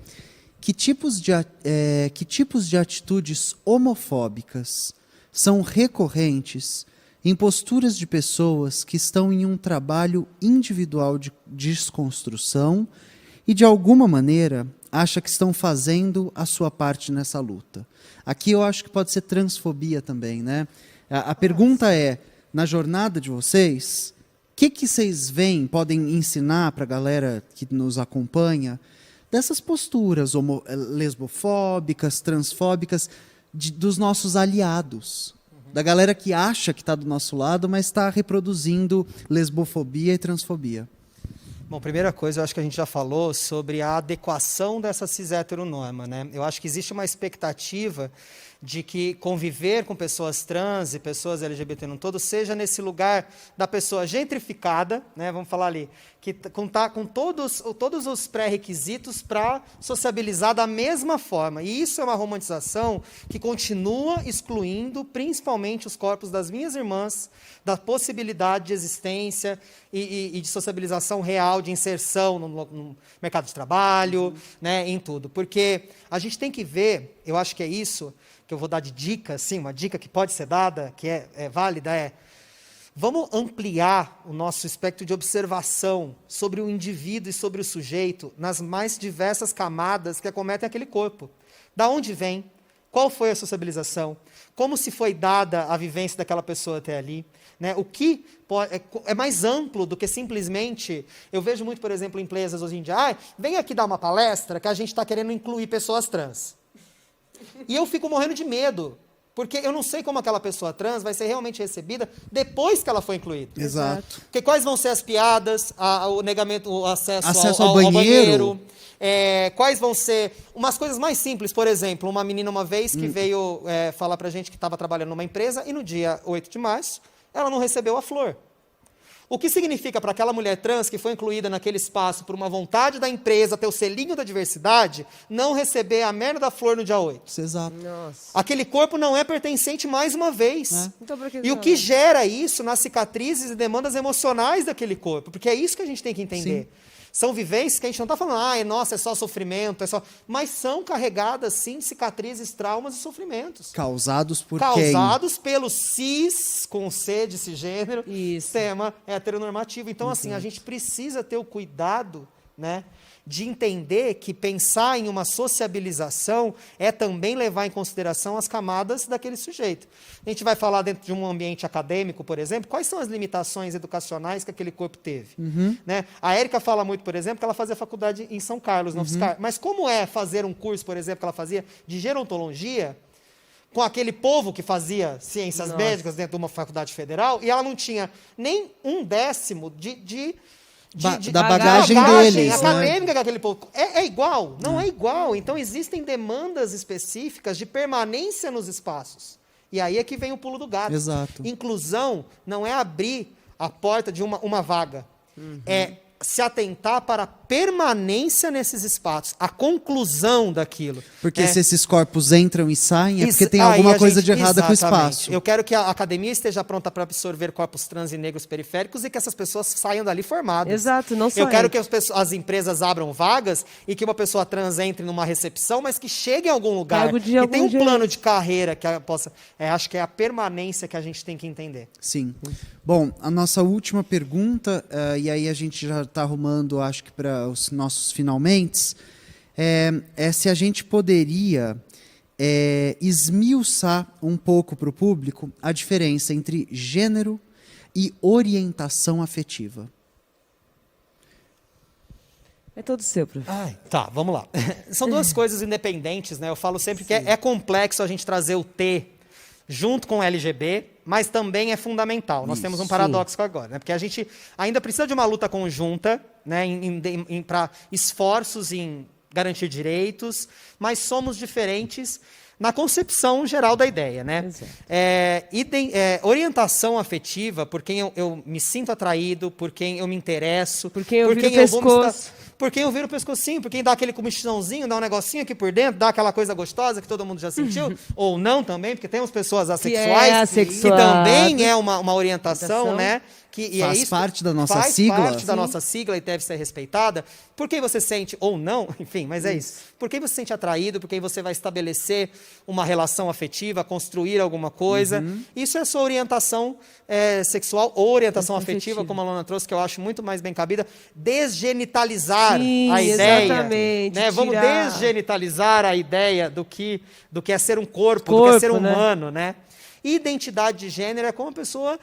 que tipos de atitudes homofóbicas são recorrentes em posturas de pessoas que estão em um trabalho individual de desconstrução e, de alguma maneira, acha que estão fazendo a sua parte nessa luta? Aqui eu acho que pode ser transfobia também, né? A pergunta é, na jornada de vocês, o que vocês veem, podem ensinar para a galera que nos acompanha dessas posturas lesbofóbicas, transfóbicas, dos nossos aliados? Da galera que acha que está do nosso lado, mas está reproduzindo lesbofobia e transfobia. Bom, primeira coisa, eu acho que a gente já falou sobre a adequação dessa cis-heteronorma, né? Eu acho que existe uma expectativa de que conviver com pessoas trans e pessoas LGBT no todo seja nesse lugar da pessoa gentrificada, né? Vamos falar ali, que tá com todos os pré-requisitos para sociabilizar da mesma forma. E isso é uma romantização que continua excluindo principalmente os corpos das minhas irmãs da possibilidade de existência e de sociabilização real, de inserção no mercado de trabalho, né, em tudo. Porque a gente tem que ver, eu acho que é isso que eu vou dar de dica, assim, uma dica que pode ser dada, que é válida, vamos ampliar o nosso espectro de observação sobre o indivíduo e sobre o sujeito nas mais diversas camadas que acometem aquele corpo. Da onde vem? Qual foi a sociabilização? Como se foi dada a vivência daquela pessoa até ali? Né? O que é mais amplo do que simplesmente... Eu vejo muito, por exemplo, empresas hoje em dia, vem aqui dar uma palestra que a gente está querendo incluir pessoas trans. E eu fico morrendo de medo, porque eu não sei como aquela pessoa trans vai ser realmente recebida depois que ela foi incluída. Exato. Porque quais vão ser as piadas, o negamento, o acesso ao banheiro. Quais vão ser umas coisas mais simples, por exemplo, uma menina uma vez que veio falar pra gente que estava trabalhando numa empresa e no dia 8 de março ela não recebeu a flor. O que significa para aquela mulher trans que foi incluída naquele espaço por uma vontade da empresa ter o selinho da diversidade, não receber a merda da flor no dia 8? Exato. Nossa. Aquele corpo não é pertencente mais uma vez. Então, por que E o que gera isso nas cicatrizes e demandas emocionais daquele corpo? Porque é isso que a gente tem que entender. Sim. São vivências que a gente não está falando, nossa, é só sofrimento, mas são carregadas, sim, cicatrizes, traumas e sofrimentos. Causados por Causados pelo cis, com C de cisgênero, Isso. sistema heteronormativo. Então, assim, a gente precisa ter o cuidado, né, de entender que pensar em uma sociabilização é também levar em consideração as camadas daquele sujeito. A gente vai falar dentro de um ambiente acadêmico, por exemplo, quais são as limitações educacionais que aquele corpo teve. Né? A Érica fala muito, por exemplo, que ela fazia faculdade em São Carlos, no UFSCar. Mas como é fazer um curso, por exemplo, que ela fazia de gerontologia, com aquele povo que fazia ciências médicas dentro de uma faculdade federal, e ela não tinha nem 1/10 da bagagem deles, acadêmica, né? Aquele povo. É igual? Não é igual. Então, existem demandas específicas de permanência nos espaços. E aí é que vem o pulo do gato. Exato. Inclusão não é abrir a porta de uma vaga. É se atentar para a permanência nesses espaços, a conclusão daquilo. Porque se esses corpos entram e saem, é porque tem aí alguma a coisa gente- de errada com o exatamente. espaço. Eu quero que a academia esteja pronta para absorver corpos trans e negros periféricos e que essas pessoas saiam dali formadas. Exato, não só Eu quero entre. que as empresas abram vagas e que uma pessoa trans entre numa recepção, mas que chegue em algum lugar, Cargo de que algum tenha um jeito. plano de carreira que possa... acho que é a permanência que a gente tem que entender. Sim. Bom, a nossa última pergunta, e aí a gente já está arrumando, acho que para os nossos finalmentes, é se a gente poderia esmiuçar um pouco para o público a diferença entre gênero e orientação afetiva. É todo seu, professor. Ai, tá, vamos lá. São duas coisas independentes, né? Eu falo sempre que é complexo a gente trazer o T junto com o LGB, mas também é fundamental. Nós temos um paradoxo agora, né? Porque a gente ainda precisa de uma luta conjunta, né? Para esforços em garantir direitos, mas somos diferentes na concepção geral da ideia, né? Orientação afetiva, por quem eu me sinto atraído, por quem eu me interesso, por quem eu viro o pescoço. Por quem eu viro o pescocinho, por quem dá aquele comichãozinho, dá um negocinho aqui por dentro, dá aquela coisa gostosa que todo mundo já sentiu, ou não também, porque temos pessoas assexuais, que também é uma orientação, né? Que faz parte da nossa sigla. Faz parte da nossa sigla e deve ser respeitada. Por quem você sente, ou não, enfim, mas é isso. Por quem você se sente atraído, por quem você vai estabelecer uma relação afetiva, construir alguma coisa. Isso é a sua orientação sexual ou orientação afetiva, como a Lona trouxe, que eu acho muito mais bem cabida. Desgenitalizar a ideia. Exatamente. Né? Vamos desgenitalizar a ideia do que é ser um corpo, do que é ser humano, né? Identidade de gênero é como a pessoa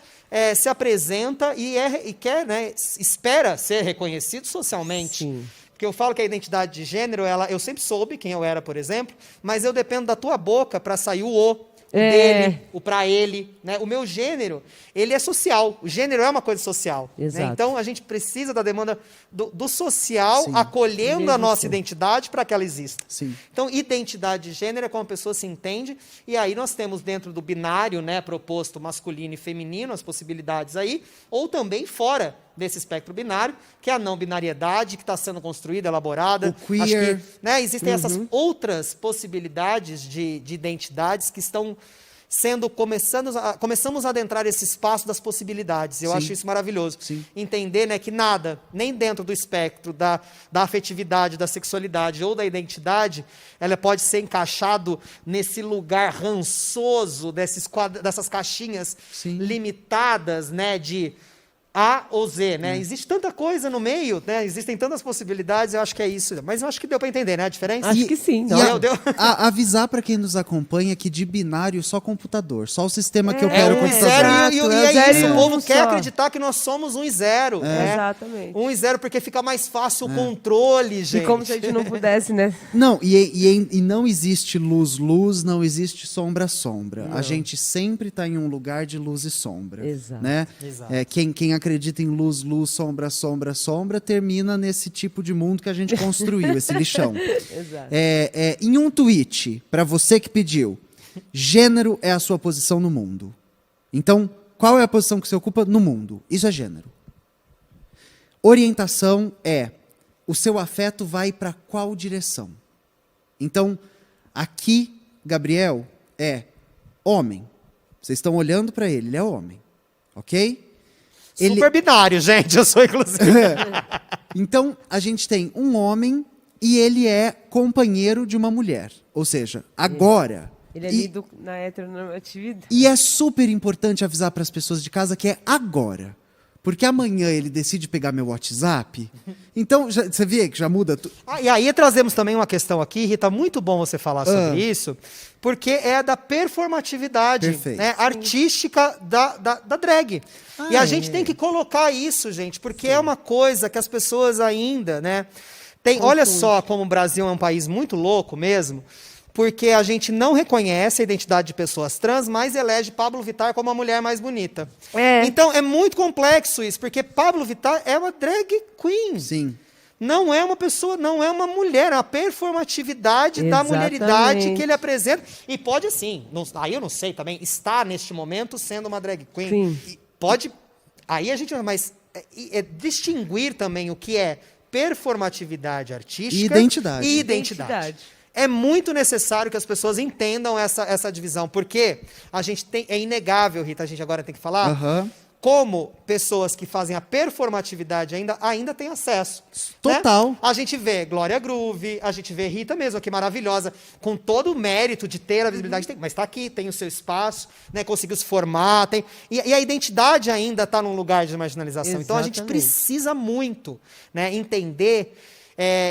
se apresenta e quer, né, espera ser reconhecido socialmente. Sim. Porque eu falo que a identidade de gênero, eu sempre soube quem eu era, por exemplo, mas eu dependo da tua boca para sair o dele, o para ele. Né? O meu gênero, ele é social. O gênero é uma coisa social. Né? Então, a gente precisa da demanda do social acolhendo a nossa identidade para que ela exista. Sim. Então, identidade de gênero é como a pessoa se entende, e aí nós temos dentro do binário, né, proposto masculino e feminino, as possibilidades aí, ou também fora desse espectro binário, que é a não binariedade, que está sendo construída, elaborada. O queer. Acho que, né, existem essas outras possibilidades de identidades que estão começamos a adentrar esse espaço das possibilidades. Eu acho isso maravilhoso. Entender, né, que nada, nem dentro do espectro da afetividade, da sexualidade ou da identidade, ela pode ser encaixado nesse lugar rançoso, dessas caixinhas limitadas, né, de A ou Z, né? Existe tanta coisa no meio, né? Existem tantas possibilidades, eu acho que é isso. Mas eu acho que deu para entender, né, a diferença? Acho que sim. Avisar para quem nos acompanha que de binário só computador, só o sistema que eu quero computador. E é isso, o povo quer acreditar que nós somos 1 e 0. Né? Exatamente. 1 e 0 porque fica mais fácil o controle, gente. E como se a gente não pudesse, né? Não, e não existe luz, não existe sombra. A gente sempre está em um lugar de luz e sombra. Exato. Né? Exato. Quem acredita em luz, sombra, termina nesse tipo de mundo que a gente construiu, esse lixão. Exato. Em um tweet, para você que pediu, gênero é a sua posição no mundo. Então, qual é a posição que você ocupa no mundo? Isso é gênero. Orientação é o seu afeto vai para qual direção? Então, aqui, Gabriel é homem. Vocês estão olhando para ele é homem. Ok? Super binário, gente, eu sou inclusive. Então, a gente tem um homem e ele é companheiro de uma mulher. Ou seja, agora... Ele é lido na heteronormatividade. E é super importante avisar para as pessoas de casa que é agora. Porque amanhã ele decide pegar meu WhatsApp. Então, você vê que já muda tudo. E aí trazemos também uma questão aqui, Rita, muito bom você falar sobre isso, porque é da performatividade, né, artística da drag. E a gente tem que colocar isso, gente, porque é uma coisa que as pessoas ainda, né, olha só como o Brasil é um país muito louco mesmo, porque a gente não reconhece a identidade de pessoas trans, mas elege Pablo Vittar como a mulher mais bonita. Então, é muito complexo isso, porque Pablo Vittar é uma drag queen. Sim. Não é uma pessoa, não é uma mulher, é a performatividade da mulheridade que ele apresenta. E pode, assim, aí eu não sei também, estar neste momento sendo uma drag queen. Sim. Pode, aí a gente, mas distinguir também o que é performatividade artística e identidade. É muito necessário que as pessoas entendam essa divisão, porque a gente é inegável, Rita, a gente agora tem que falar, como pessoas que fazem a performatividade ainda têm acesso. Total. Né? A gente vê Glória Groove, a gente vê Rita mesmo, que maravilhosa, com todo o mérito de ter a visibilidade, mas está aqui, tem o seu espaço, né, conseguiu se formar, e a identidade ainda está num lugar de marginalização. Exatamente. Então a gente precisa muito, né, entender.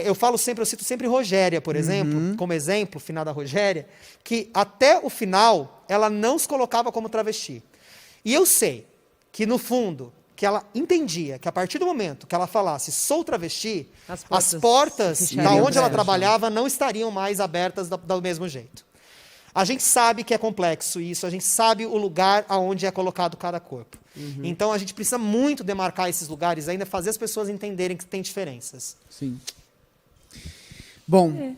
Eu cito sempre Rogéria, por exemplo, como exemplo, finada Rogéria, que até o final ela não se colocava como travesti. E eu sei que, no fundo, que ela entendia que a partir do momento que ela falasse sou travesti, as portas da onde ela trabalhava não estariam mais abertas do mesmo jeito. A gente sabe que é complexo isso, a gente sabe o lugar aonde é colocado cada corpo. Então a gente precisa muito demarcar esses lugares ainda, fazer as pessoas entenderem que tem diferenças. Sim. Bom,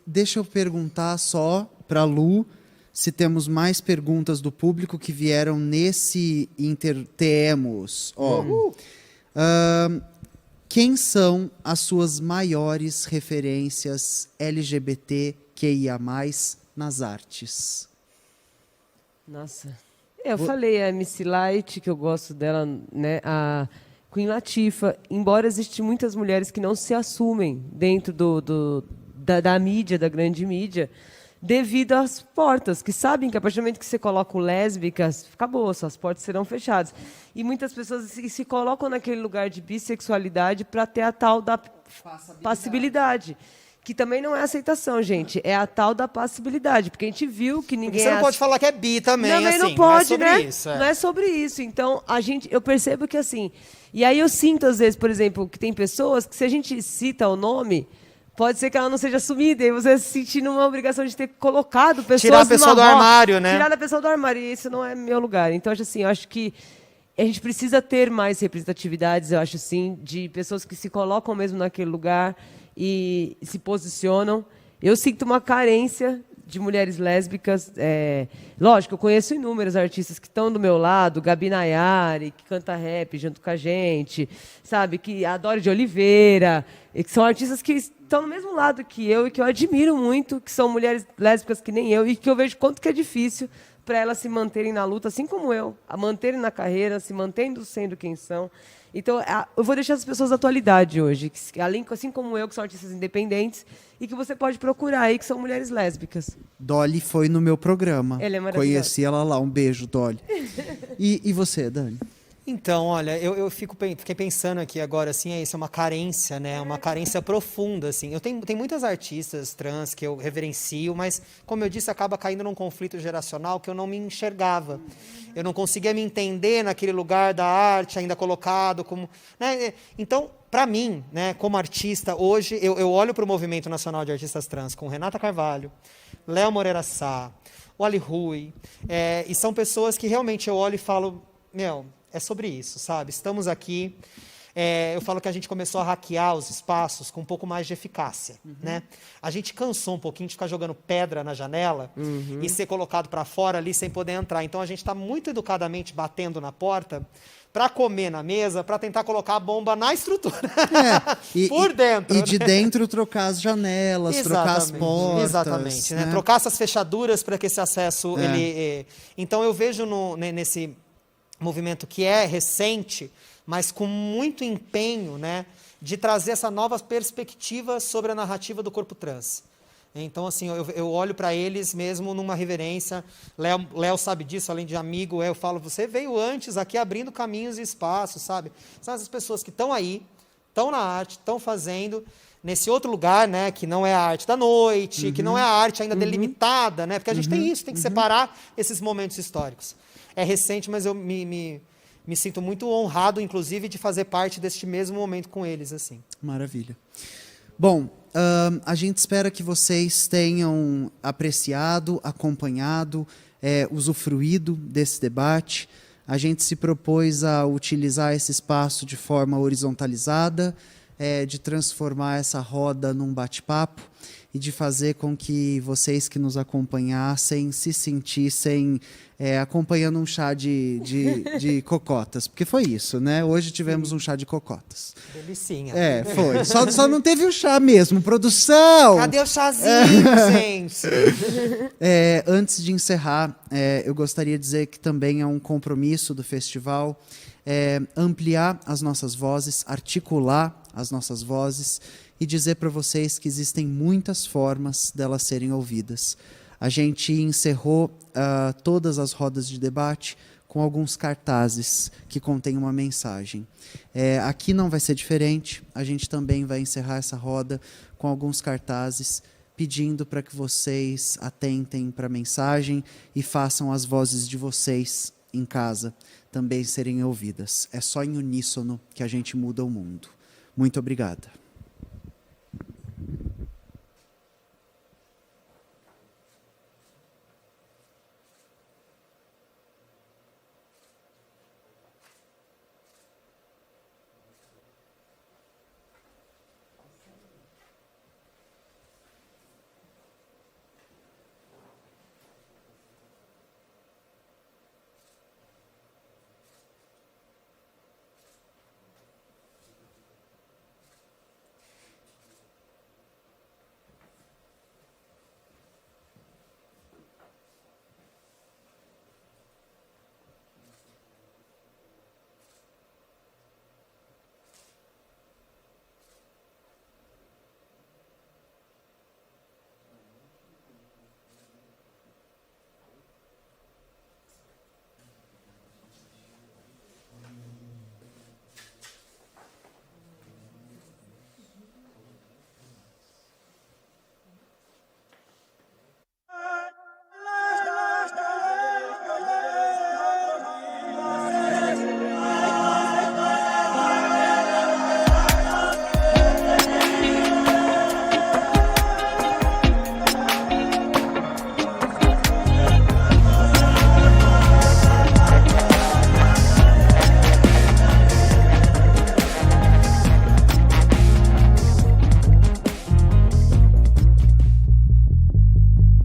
deixa eu perguntar só para a Lu se temos mais perguntas do público que vieram nesse Temos. Quem são as suas maiores referências LGBTQIA+, nas artes? Nossa. Eu falei a MC Light, que eu gosto dela, né? A Queen Latifah. Embora existam muitas mulheres que não se assumem dentro da mídia, da grande mídia, devido às portas, que sabem que a partir do momento que você coloca o lésbicas, acabou, suas portas serão fechadas. E muitas pessoas se colocam naquele lugar de bissexualidade para ter a tal da passibilidade. Que também não é aceitação, gente. É a tal da passibilidade. Porque a gente viu que ninguém... Você não pode falar que é bi também, também assim. Não pode, não é sobre né? isso. Não é sobre isso. Então, eu percebo que, assim... E aí eu sinto, às vezes, por exemplo, que tem pessoas que, se a gente cita o nome... Pode ser que ela não seja assumida, e você se sentir numa obrigação de ter colocado pessoas... Tirar a pessoa do armário, né? Tirar a pessoa do armário, e isso não é meu lugar. Então, assim, eu acho que a gente precisa ter mais representatividades, eu acho, assim, de pessoas que se colocam mesmo naquele lugar e se posicionam. Eu sinto uma carência de mulheres lésbicas. Lógico, eu conheço inúmeros artistas que estão do meu lado, Gabi Nayari, que canta rap junto com a gente, sabe? Que a Dori de Oliveira, e que são artistas que estão no mesmo lado que eu e que eu admiro muito, que são mulheres lésbicas que nem eu, e que eu vejo quanto que é difícil para elas se manterem na luta, assim como eu, a manterem na carreira, se mantendo sendo quem são. Então, eu vou deixar as pessoas da atualidade hoje, que, assim como eu, que são artistas independentes, e que você pode procurar aí, que são mulheres lésbicas. Dolly foi no meu programa. Ela é maravilhosa. Conheci ela lá. Um beijo, Dolly. E você, Dani? Então, olha, eu fiquei pensando aqui agora, assim, isso é uma carência, né? Uma carência profunda, assim. Tem muitas artistas trans que eu reverencio, mas, como eu disse, acaba caindo num conflito geracional que eu não me enxergava. Eu não conseguia me entender naquele lugar da arte ainda colocado como... Né? Então, para mim, né, como artista, hoje, eu olho para o Movimento Nacional de Artistas Trans com Renata Carvalho, Léo Moreira Sá, Wally Rui, e são pessoas que realmente eu olho e falo, é sobre isso, sabe? Estamos aqui. Eu falo que a gente começou a hackear os espaços com um pouco mais de eficácia, né? A gente cansou um pouquinho de ficar jogando pedra na janela e ser colocado para fora ali sem poder entrar. Então a gente está muito educadamente batendo na porta para comer na mesa, para tentar colocar a bomba na estrutura, por dentro. E de dentro trocar as janelas, trocar as portas. Exatamente, né? Trocar essas fechaduras para que esse acesso... Então eu vejo nesse movimento que é recente, mas com muito empenho, né, de trazer essa nova perspectiva sobre a narrativa do corpo trans. Então, assim, eu olho para eles mesmo numa reverência. Léo sabe disso, além de amigo, eu falo, você veio antes aqui abrindo caminhos e espaços, sabe? São essas pessoas que estão aí, estão na arte, estão fazendo nesse outro lugar, né, que não é a arte da noite, que não é a arte ainda delimitada, né? Porque a gente tem isso, tem que separar esses momentos históricos. É recente, mas eu me sinto muito honrado, inclusive, de fazer parte deste mesmo momento com eles, assim. Maravilha. Bom, a gente espera que vocês tenham apreciado, acompanhado, usufruído desse debate. A gente se propôs a utilizar esse espaço de forma horizontalizada, de transformar essa roda num bate-papo. e de fazer com que vocês que nos acompanhassem se sentissem acompanhando um chá de cocotas. Porque foi isso, né? Hoje tivemos um chá de cocotas. Delicinha. Foi. Só não teve o chá mesmo. Produção! Cadê o chazinho, gente? Antes de encerrar, eu gostaria de dizer que também é um compromisso do festival ampliar as nossas vozes, articular as nossas vozes e dizer para vocês que existem muitas formas delas serem ouvidas. A gente encerrou todas as rodas de debate com alguns cartazes que contêm uma mensagem. Aqui não vai ser diferente, a gente também vai encerrar essa roda com alguns cartazes pedindo para que vocês atentem para a mensagem e façam as vozes de vocês em casa também serem ouvidas. É só em uníssono que a gente muda o mundo. Muito obrigada.